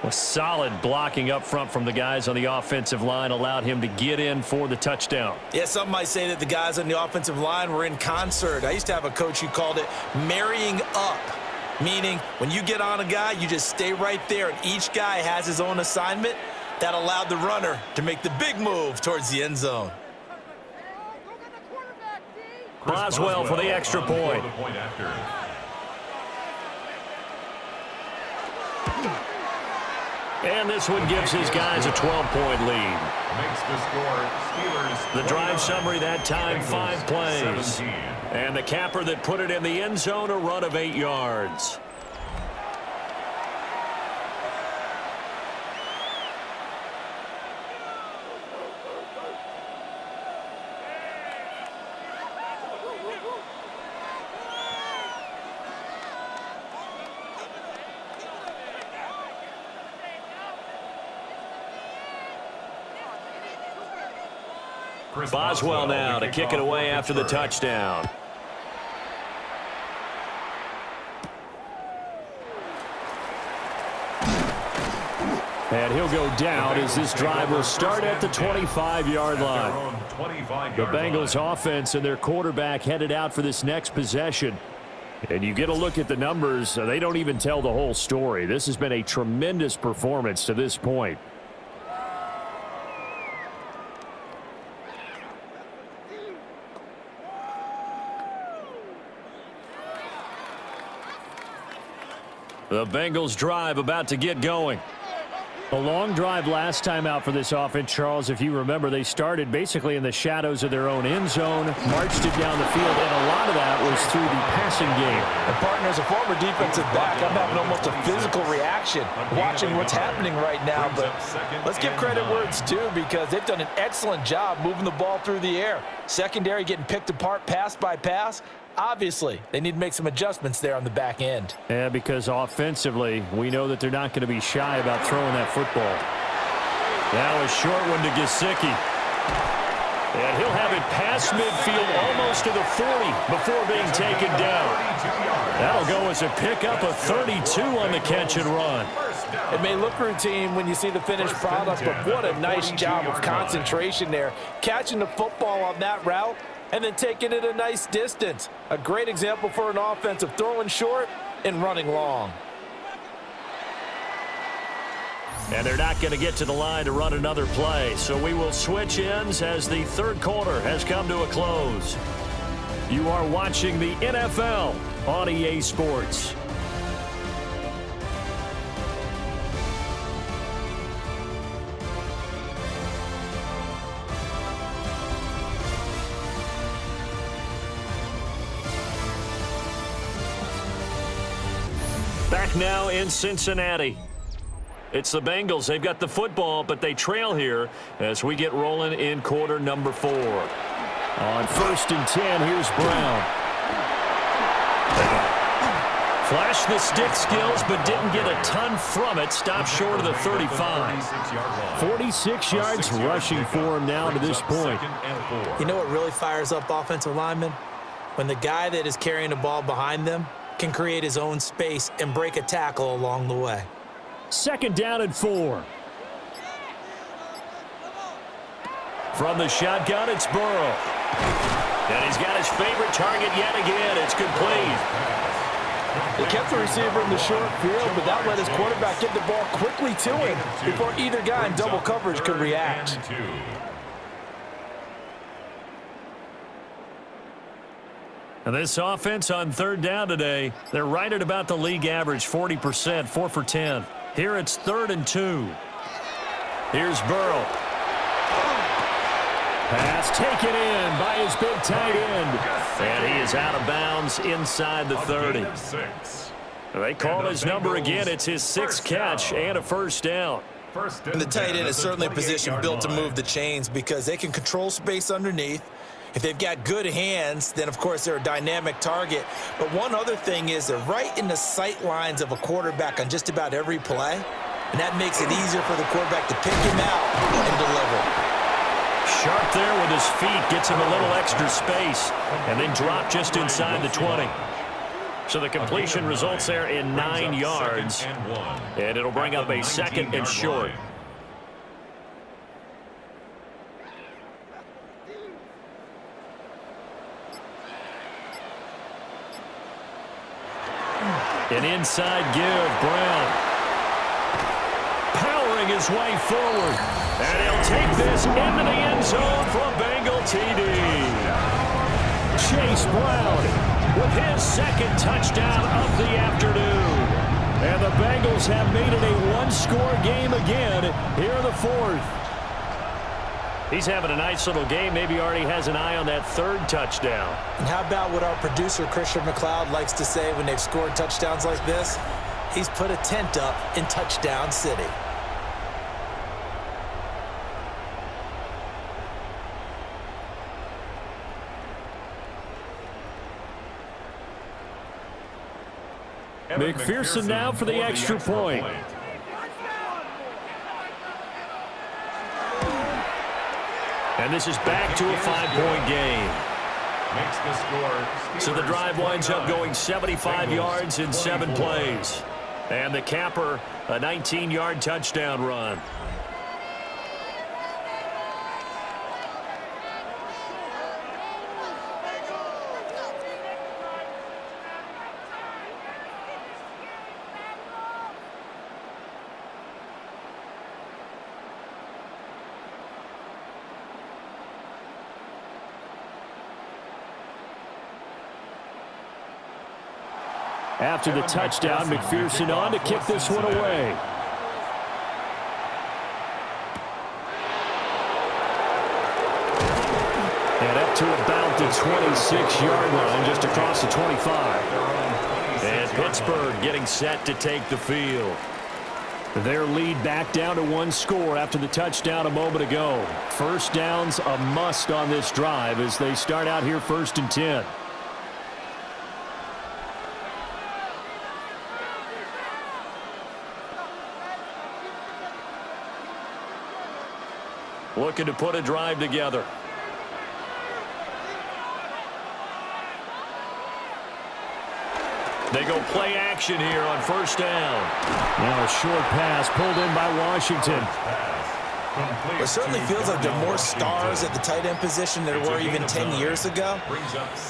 C: A solid blocking up front from the guys on the offensive line allowed him to get in for the touchdown.
F: Yeah, some might say that the guys on the offensive line were in concert. I used to have a coach who called it marrying up, meaning when you get on a guy, you just stay right there, and each guy has his own assignment. That allowed the runner to make the big move towards the end zone.
C: Boswell for the extra point. And this one gives his guys a 12-point lead.
A: Makes the score Steelers.
C: The drive summary that time,
A: Bengals
C: 5 plays.
A: 17.
C: And the capper that put it in the end zone, a run of 8 yards. Boswell now to kick it away after the touchdown.
B: And he'll go down as this drive will start at the 25-yard line. The Bengals offense and their quarterback headed out for this next possession. And you get a look at the numbers, they don't even tell the whole story. This has been a tremendous performance to this point.
C: The Bengals drive about to get going.
B: A long drive last time out for this offense, Charles. If you remember, they started basically in the shadows of their own end zone, marched it down the field, and a lot of that was through the passing game.
D: And partner, as a former defensive back, I'm having almost a physical reaction watching what's happening right now. But let's give credit where it's due because they've done an excellent job moving the ball through the air. Secondary getting picked apart pass by pass. Obviously, they need to make some adjustments there on the back end.
B: Yeah, because offensively, we know that they're not going to be shy about throwing that football.
C: Now a short one to Gesicki. And he'll have it past midfield almost to the 40 before being taken down. That'll go as a pickup of 32 on the catch and run.
D: It may look routine when you see the finished product, but what a nice job of concentration there. Catching the football on that route and then taking it a nice distance. A great example for an offense of throwing short and running long.
C: And they're not going to get to the line to run another play, so we will switch ends as the third quarter has come to a close. You are watching the NFL on EA Sports. back now in Cincinnati. It's the Bengals. They've got the football, but they trail here as we get rolling in quarter number 4.
B: On 1st and 10, here's Brown.
C: Flashed the stick skills, but didn't get a ton from it. Stopped short of the 35.
B: 46 yards rushing for him now to this point.
D: You know what really fires up offensive linemen? When the guy that is carrying the ball behind them can create his own space and break a tackle along the way.
B: 2nd down and 4.
C: From the shotgun, it's Burrow. And he's got his favorite target yet again. It's complete.
D: They kept the receiver in the short field, but that let his quarterback get the ball quickly to him before either guy in double coverage could react.
C: And this offense on 3rd down today, they're right at about the league average, 40%, 4 for 10. Here it's 3rd and 2. Here's Burrow.
B: Pass taken in by his big tight end.
C: And he is out of bounds inside the 30. They call his number again. It's his 6th catch and a 1st down.
D: And the tight end is certainly a position built to move the chains because they can control space underneath. If they've got good hands, then, of course, they're a dynamic target. But one other thing is they're right in the sight lines of a quarterback on just about every play, and that makes it easier for the quarterback to pick him out and deliver.
C: Sharp there with his feet, gets him a little extra space, and then drop just inside the 20. So the completion results there in 9 yards, and it'll bring up a 2nd and short. An inside give, Brown. Powering his way forward. And he'll take this into the end zone for a Bengal TD.
B: Chase Brown
C: With his 2nd touchdown of the afternoon.
B: And the Bengals have made it a one-score game again here in the 4th.
C: He's having a nice little game. Maybe already has an eye on that 3rd touchdown.
D: And how about what our producer, Christian McLeod, likes to say when they've scored touchdowns like this? He's put a tent up in Touchdown City.
B: McPherson now for the extra point.
C: And this is back to a 5-point game. So the drive winds up going 75 yards in 7 plays. And the capper, a 19-yard touchdown run.
B: After the touchdown, McPherson on to kick this one away. And up to about the 26-yard line, just across the 25.
C: And Pittsburgh getting set to take the field.
B: Their lead back down to 1 score after the touchdown a moment ago. 1st down's a must on this drive as they start out here 1st and 10.
C: Looking to put a drive together. They go play action here on 1st down.
B: Now a short pass pulled in by Washington.
D: It certainly feels like there are more stars at the tight end position than there were even 10 years ago.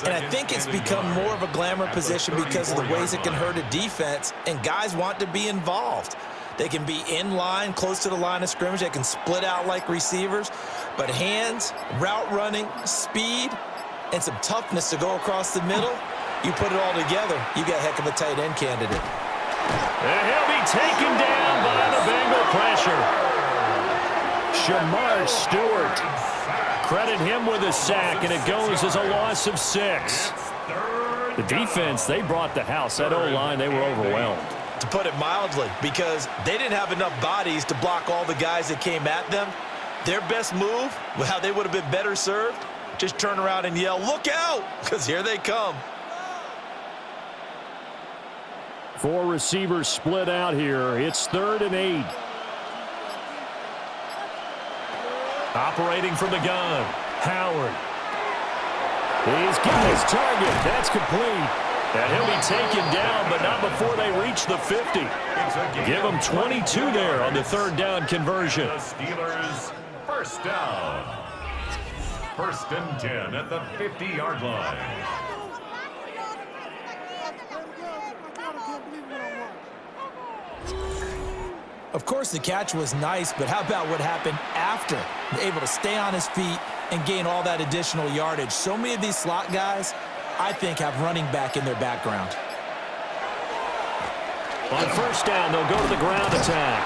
D: And I think it's become more of a glamour position because of the ways it can hurt a defense, and guys want to be involved. They can be in line, close to the line of scrimmage. They can split out like receivers. But hands, route running, speed, and some toughness to go across the middle, you put it all together, you got a heck of a tight end candidate.
C: And he'll be taken down by the Bengal pressure.
B: Shamar Stewart.
C: Credit him with a sack, and it goes as a loss of 6.
B: The defense, they brought the house. That O-line, they were overwhelmed.
F: to put it mildly, because they didn't have enough bodies to block all the guys that came at them. Their best move, how they would have been better served, just turn around and yell, "Look out!" because here they come.
B: 4 receivers split out here. It's 3rd and 8.
C: Operating from the gun, Howard. He's got his target. That's complete. And he'll be taken down, but not before they reach the 50. Give him 22 there on the 3rd down conversion.
A: The Steelers, first down. 1st and 10 at the 50-yard line.
F: Of course, the catch was nice, but how about what happened after? Able to stay on his feet and gain all that additional yardage. So many of these slot guys, I think, have running back in their background.
C: On 1st down, they'll go to the ground attack.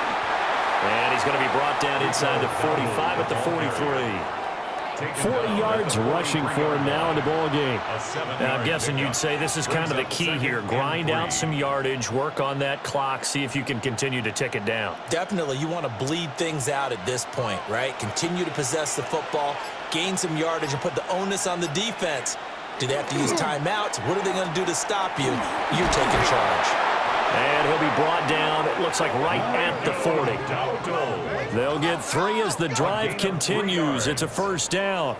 C: And he's going to be brought down inside the 45 at the 43.
B: 40 yards rushing for him now in the ball game.
C: Now, I'm guessing you'd say this is kind of the key here. Grind out some yardage, work on that clock, see if you can continue to tick it down.
F: Definitely, you want to bleed things out at this point, right? Continue to possess the football, gain some yardage, and put the onus on the defense. Do they have to use timeouts? What are they going to do to stop you? You're taking charge.
C: And he'll be brought down, it looks like, right at the 40. They'll get 3 as the drive continues. It's a 1st down.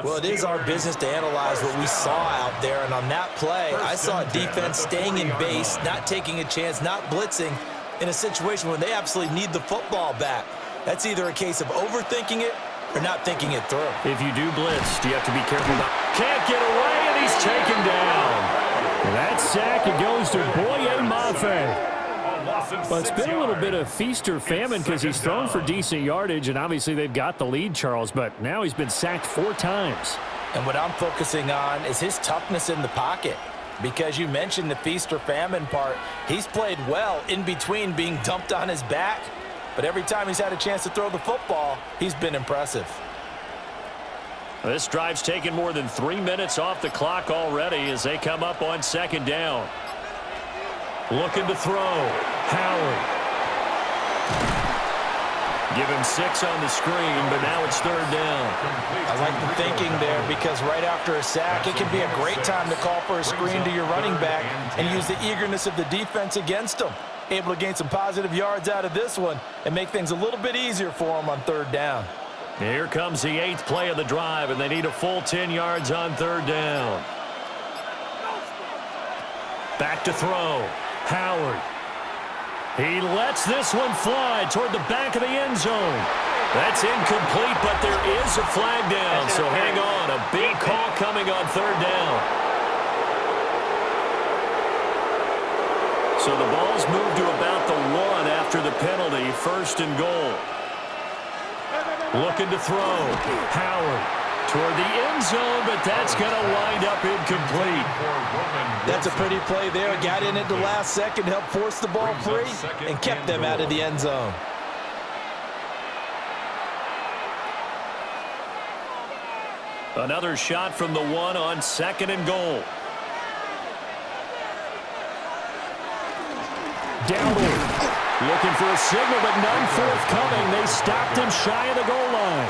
F: Well, it is our business to analyze what we saw out there. And on that play, I saw a defense staying in base, not taking a chance, not blitzing in a situation where they absolutely need the football back. That's either a case of overthinking it or not thinking it through.
C: If you do blitz, do you have to be careful about... Can't get away, and he's taken down.
B: That sack, it goes to Boye Mafe. Well, it's been a little bit of feast or famine because he's thrown for decent yardage, and obviously they've got the lead, Charles, but now he's been sacked 4 times.
F: And what I'm focusing on is his toughness in the pocket, because you mentioned the feast or famine part. He's played well in between being dumped on his back, but every time he's had a chance to throw the football, he's been impressive.
C: This drive's taken more than 3 minutes off the clock already as they come up on 2nd down. Looking to throw. Howard. Give him 6 on the screen, but now it's 3rd down.
F: I like the thinking there, because right after a sack, it can be a great time to call for a screen to your running back and use the eagerness of the defense against him. Able to gain some positive yards out of this one and make things a little bit easier for him on 3rd down.
C: Here comes the 8th play of the drive, and they need a full 10 yards on 3rd down. Back to throw. Howard. He lets this one fly toward the back of the end zone. That's incomplete, but there is a flag down, so hang on. A big call coming on 3rd down. So the ball's moved to about the 1 after the penalty, 1st and goal. Looking to throw. Howard toward the end zone, but that's going to wind up incomplete.
F: That's a pretty play there. Got in at the last second, helped force the ball free, and kept them out of the end zone.
C: Another shot from the 1 on 2nd and goal.
B: Dowdle looking for a signal, but none forthcoming. They stopped him shy of the goal line.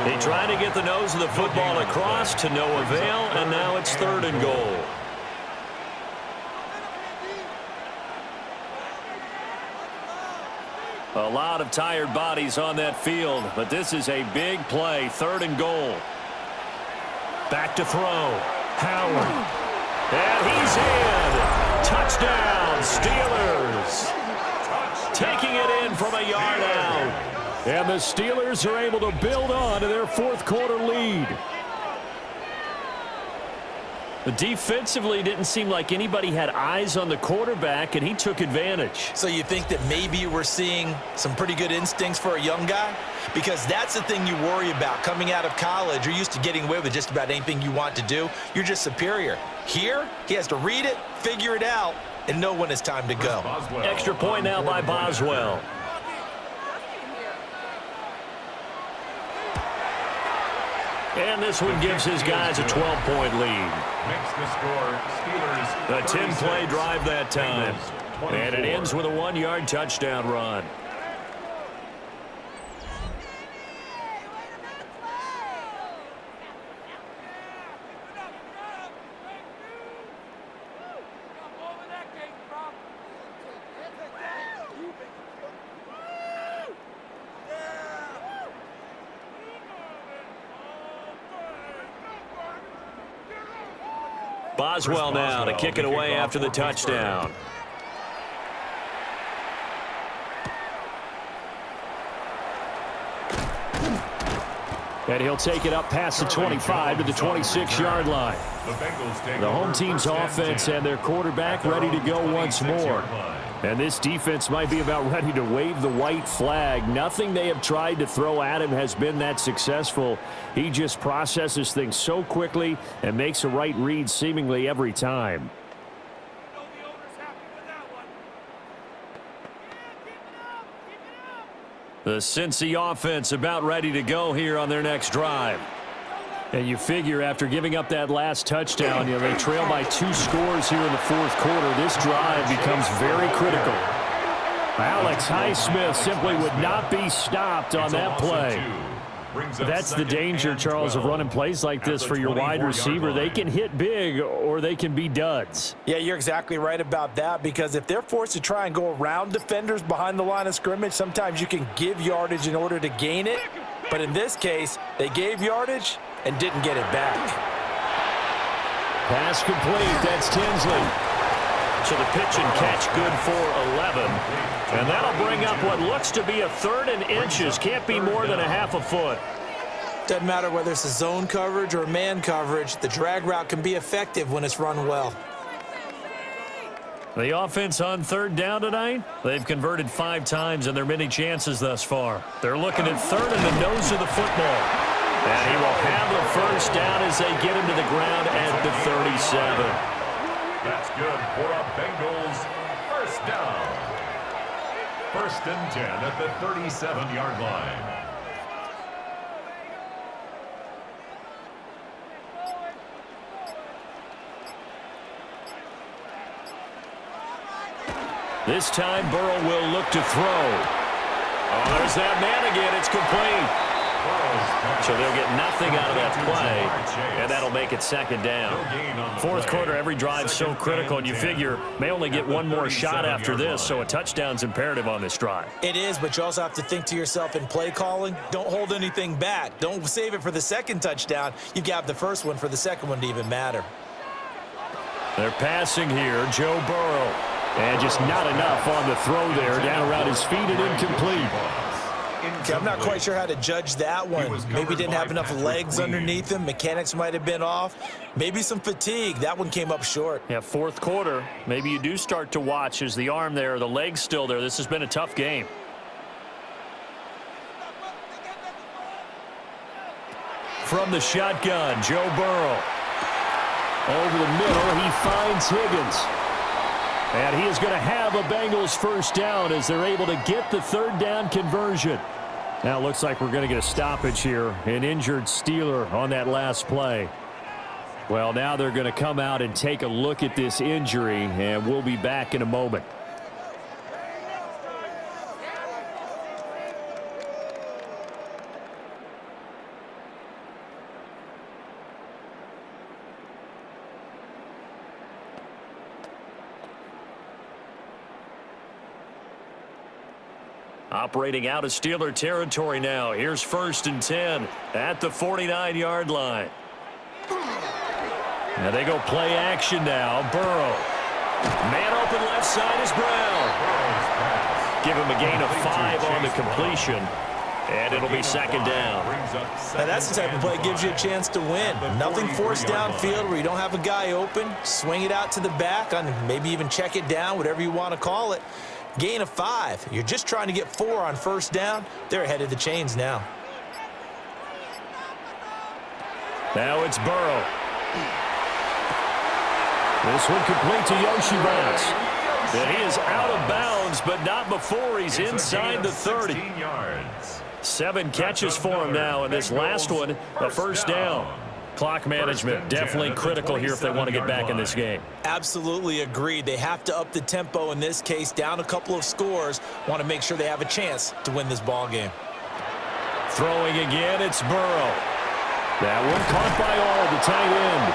C: They tried to get the nose of the football across to no avail, and now it's 3rd and goal. A lot of tired bodies on that field, but this is a big play, 3rd and goal. Back to throw. Howard. And he's in. Touchdown, Steelers. Taking it in from a yard out.
B: And the Steelers are able to build on to their 4th quarter lead.
C: But defensively, it didn't seem like anybody had eyes on the quarterback, and he took advantage.
F: So you think that maybe we're seeing some pretty good instincts for a young guy? Because that's the thing you worry about. Coming out of college, you're used to getting away with just about anything you want to do. You're just superior. Here, he has to read it, figure it out, and know when it's time to go.
C: Extra point now by Boswell. And this one gives his guys a 12-point lead.
A: Makes the score Steelers.
C: A 10-play drive that time. And it ends with a 1-yard touchdown run. Boswell now to kick it away after the touchdown.
B: And he'll take it up past the 25 to the 26-yard line. The home team's offense and their quarterback ready to go once more. And this defense might be about ready to wave the white flag. Nothing they have tried to throw at him has been that successful. He just processes things so quickly and makes a right read seemingly every time.
C: The Cincy offense about ready to go here on their next drive.
B: And you figure after giving up that last touchdown, they trail by 2 scores here in the fourth quarter. This drive becomes very critical. Alex Highsmith simply would not be stopped on that play. That's the danger, Charles, of running plays like this for your wide receiver. They can hit big or they can be duds.
D: Yeah, you're exactly right about that, because if they're forced to try and go around defenders behind the line of scrimmage, sometimes you can give yardage in order to gain it. But in this case, they gave yardage and didn't get it back.
B: Pass complete. That's Tinsley.
C: So the pitch and catch good for 11. And that'll bring up what looks to be a 3rd and inches. Can't be more than a half a foot.
D: Doesn't matter whether it's a zone coverage or man coverage, the drag route can be effective when it's run well.
C: The offense on 3rd down tonight, they've converted 5 times in their many chances thus far. They're looking at 3rd and the nose of the football. And he will have the first down as they get him to the ground at the 37.
A: That's good for a Bengals first down. 1st and 10 at the 37-yard line.
C: This time Burrow will look to throw. Oh, there's that man again. It's complete. So they'll get nothing out of that play, and that'll make it 2nd down. 4th quarter, every drive's so critical, and you figure may only get one more shot after this, so a touchdown's imperative on this drive.
D: It is, but you also have to think to yourself in play calling, don't hold anything back. Don't save it for the 2nd touchdown. You've got the 1st one for the 2nd one to even matter.
C: They're passing here, Joe Burrow.
B: And just not enough on the throw there, down around his feet and incomplete.
D: Okay, I'm not quite sure how to judge that one. Maybe didn't have enough legs underneath him. Mechanics might have been off. Maybe some fatigue. That one came up short.
C: Yeah, 4th quarter. Maybe you do start to watch as the arm there, the leg's still there. This has been a tough game.
B: From the shotgun, Joe Burrow. Over the middle, he finds Higgins. And he is going to have a Bengals first down as they're able to get the 3rd down conversion. Now it looks like we're going to get a stoppage here. An injured Steeler on that last play. Well, now they're going to come out and take a look at this injury, and we'll be back in a moment.
C: Operating out of Steeler territory now. Here's 1st and 10 at the 49-yard line. And they go play action now. Burrow. Man open left side is Brown. Give him a gain of 5 on the completion. And it'll be 2nd down.
D: Now that's the type of play that gives you a chance to win. Nothing forced downfield where you don't have a guy open. Swing it out to the back, maybe even check it down, whatever you want to call it. Gain of 5. You're just trying to get 4 on 1st down. They're ahead of the chains now.
C: Now it's Burrow.
B: This one complete to Yoshibas.
C: And he is out of bounds, but not before he's inside the 30.
A: yards.
C: 7 catches for him now, and this last one, a first down. Clock management, definitely critical here if they want to get back in this game.
F: Absolutely agreed. They have to up the tempo in this case, down a couple of scores. Want to make sure they have a chance to win this ball game.
C: Throwing again, it's Burrow. That one caught by all, the tight end.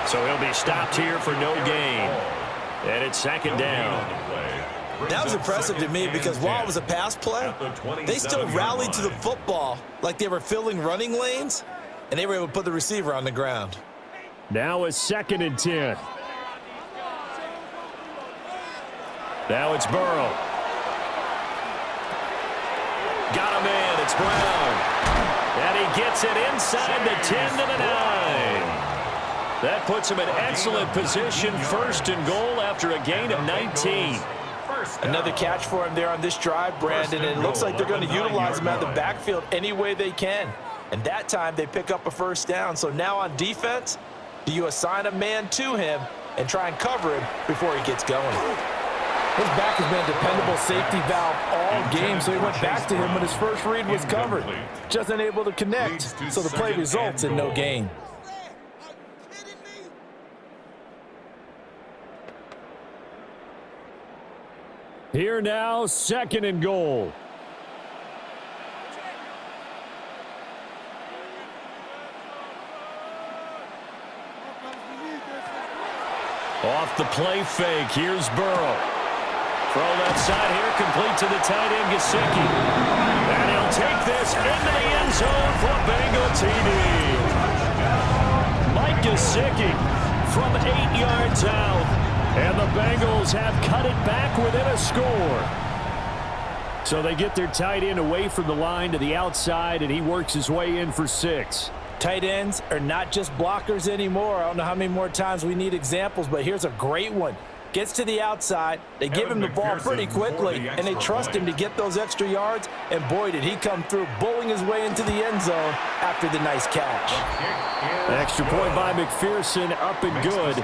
C: So he'll be stopped here for no gain. And it's second down.
F: That was impressive to me because while it was a pass play, they still rallied to the football like they were filling running lanes, and they were able to put the receiver on the ground.
B: Now it's 2nd and 10.
C: Now it's Burrow. Got him in. It's Brown. And he gets it inside the 10 to the 9. That puts him in excellent position. 1st and goal after a gain of 19.
F: Another catch for him there on this drive, Brandon, and it looks like they're going to utilize him out of the backfield any way they can. And that time they pick up a 1st down. So now on defense, do you assign a man to him and try and cover him before he gets going?
D: His back has been a dependable safety valve all game, so he went back to him when his first read was covered. Just unable to connect, so the play results in no gain.
B: Here now, 2nd and goal.
C: Off the play fake, here's Burrow. Throw left side here, complete to the tight end, Gesicki. And he'll take this into the end zone for Bengal TD. Mike Gesicki from 8 yards out.
B: And the Bengals have cut it back within a score. So they get their tight end away from the line to the outside, and he works his way in for 6.
D: Tight ends are not just blockers anymore. I don't know how many more times we need examples, but here's a great one. Gets to the outside, they give him the ball pretty quickly, and they trust him to get those extra yards, and boy, did he come through, bowling his way into the end zone after the nice catch.
B: Extra point by McPherson, up and good.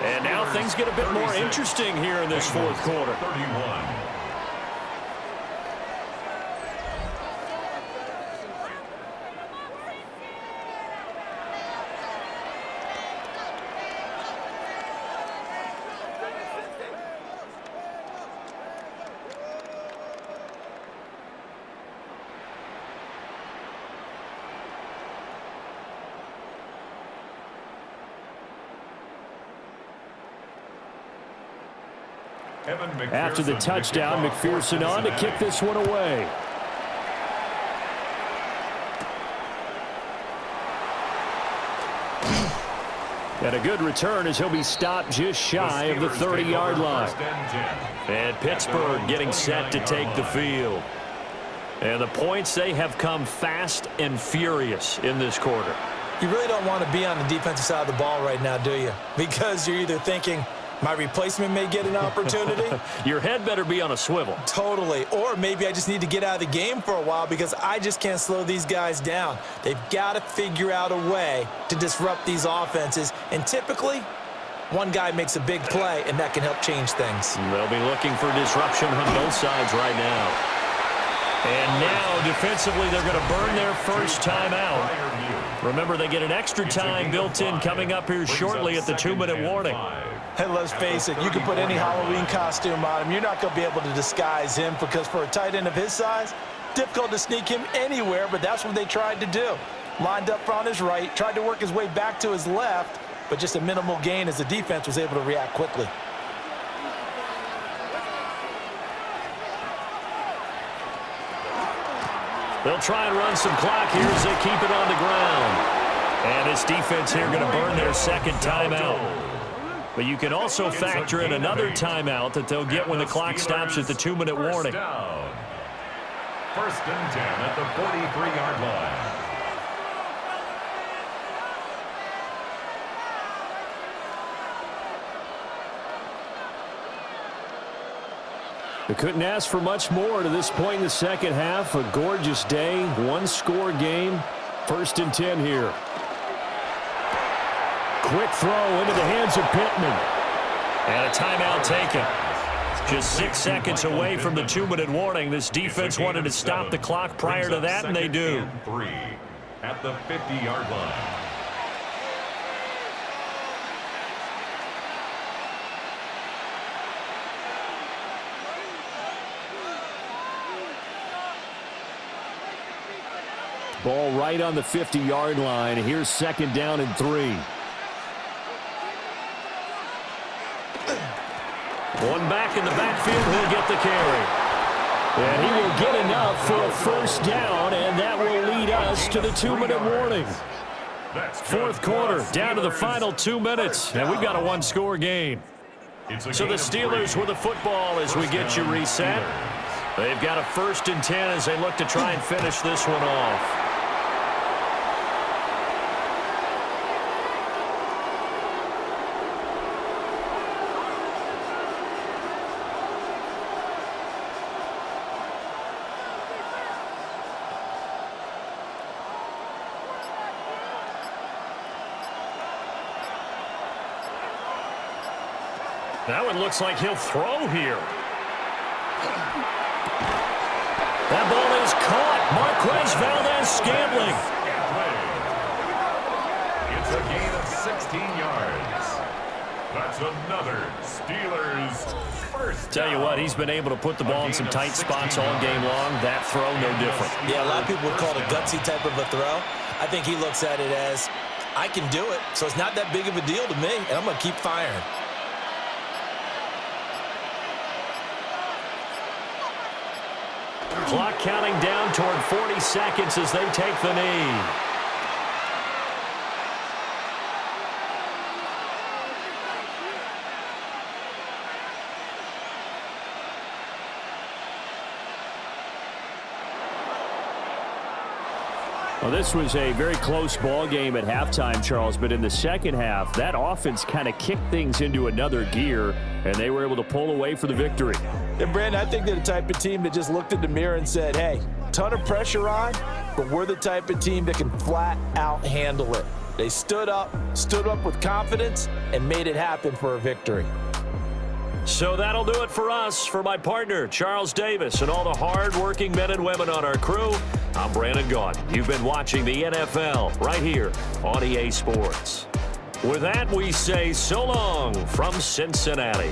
C: And now things get a bit more interesting here in this 4th quarter.
A: 31.
B: After the touchdown, McPherson on to kick this one away. And a good return as he'll be stopped just shy of the 30-yard line.
C: And Pittsburgh getting set to take the field. And the points, they have come fast and furious in this quarter.
F: You really don't want to be on the defensive side of the ball right now, do you? Because you're either thinking, my replacement may get an opportunity.
C: Your head better be on a swivel.
F: Totally. Or maybe I just need to get out of the game for a while because I just can't slow these guys down. They've got to figure out a way to disrupt these offenses. And typically, one guy makes a big play, and that can help change things.
C: They'll be looking for disruption on both sides right now. And now, defensively, they're going to burn their first timeout. Remember, they get an extra time built in coming up here shortly at the 2-minute warning.
F: Hey, let's face it, you can put any Halloween costume on him. You're not going to be able to disguise him because for a tight end of his size, difficult to sneak him anywhere, but that's what they tried to do. Lined up on his right, tried to work his way back to his left, but just a minimal gain as the defense was able to react quickly.
C: They'll try and run some clock here as they keep it on the ground. And this defense here going to burn their second timeout. But you can also factor in another timeout that they'll get when the clock stops at the 2-minute warning.
A: 1st and 10 at the 43-yard line.
B: They couldn't ask for much more to this point in the second half. A gorgeous day, one-score game. 1st and 10 here. Quick throw into the hands of Pittman.
C: And a timeout taken. Just 6 seconds away from the 2-minute warning. This defense wanted to stop the clock prior to that, and they do.
A: 3 at the 50-yard line.
B: Ball right on the 50-yard line. Here's 2nd down and 3.
C: One back in the backfield. He'll get the carry.
B: And he will get enough for a 1st down, and that will lead us to the 2-minute warning.
C: 4th quarter, down to the final 2 minutes, and we've got a 1-score game. So the Steelers with the football as we get you reset. They've got a 1st and 10 as they look to try and finish this one off. That one looks like he'll throw here. That ball is caught. Marquez Valdez-Scantling.
A: It's a gain of 16 yards. That's another Steelers first down.
C: Tell you what, he's been able to put the ball in some tight spots all game long. That throw, no different.
F: Yeah, a lot of people would call it a gutsy type of a throw. I think he looks at it as, I can do it, so it's not that big of a deal to me, and I'm going to keep firing.
C: Clock counting down toward 40 seconds as they take the knee.
B: Well, this was a very close ball game at halftime, Charles, but in the second half, that offense kind of kicked things into another gear, and they were able to pull away for the victory.
D: And, Brandon, I think they're the type of team that just looked in the mirror and said, hey, ton of pressure on, but we're the type of team that can flat out handle it. They stood up with confidence, and made it happen for a victory.
C: So that'll do it for us. For my partner, Charles Davis, and all the hard-working men and women on our crew, I'm Brandon Gaudin. You've been watching the NFL right here on EA Sports. With that, we say so long from Cincinnati.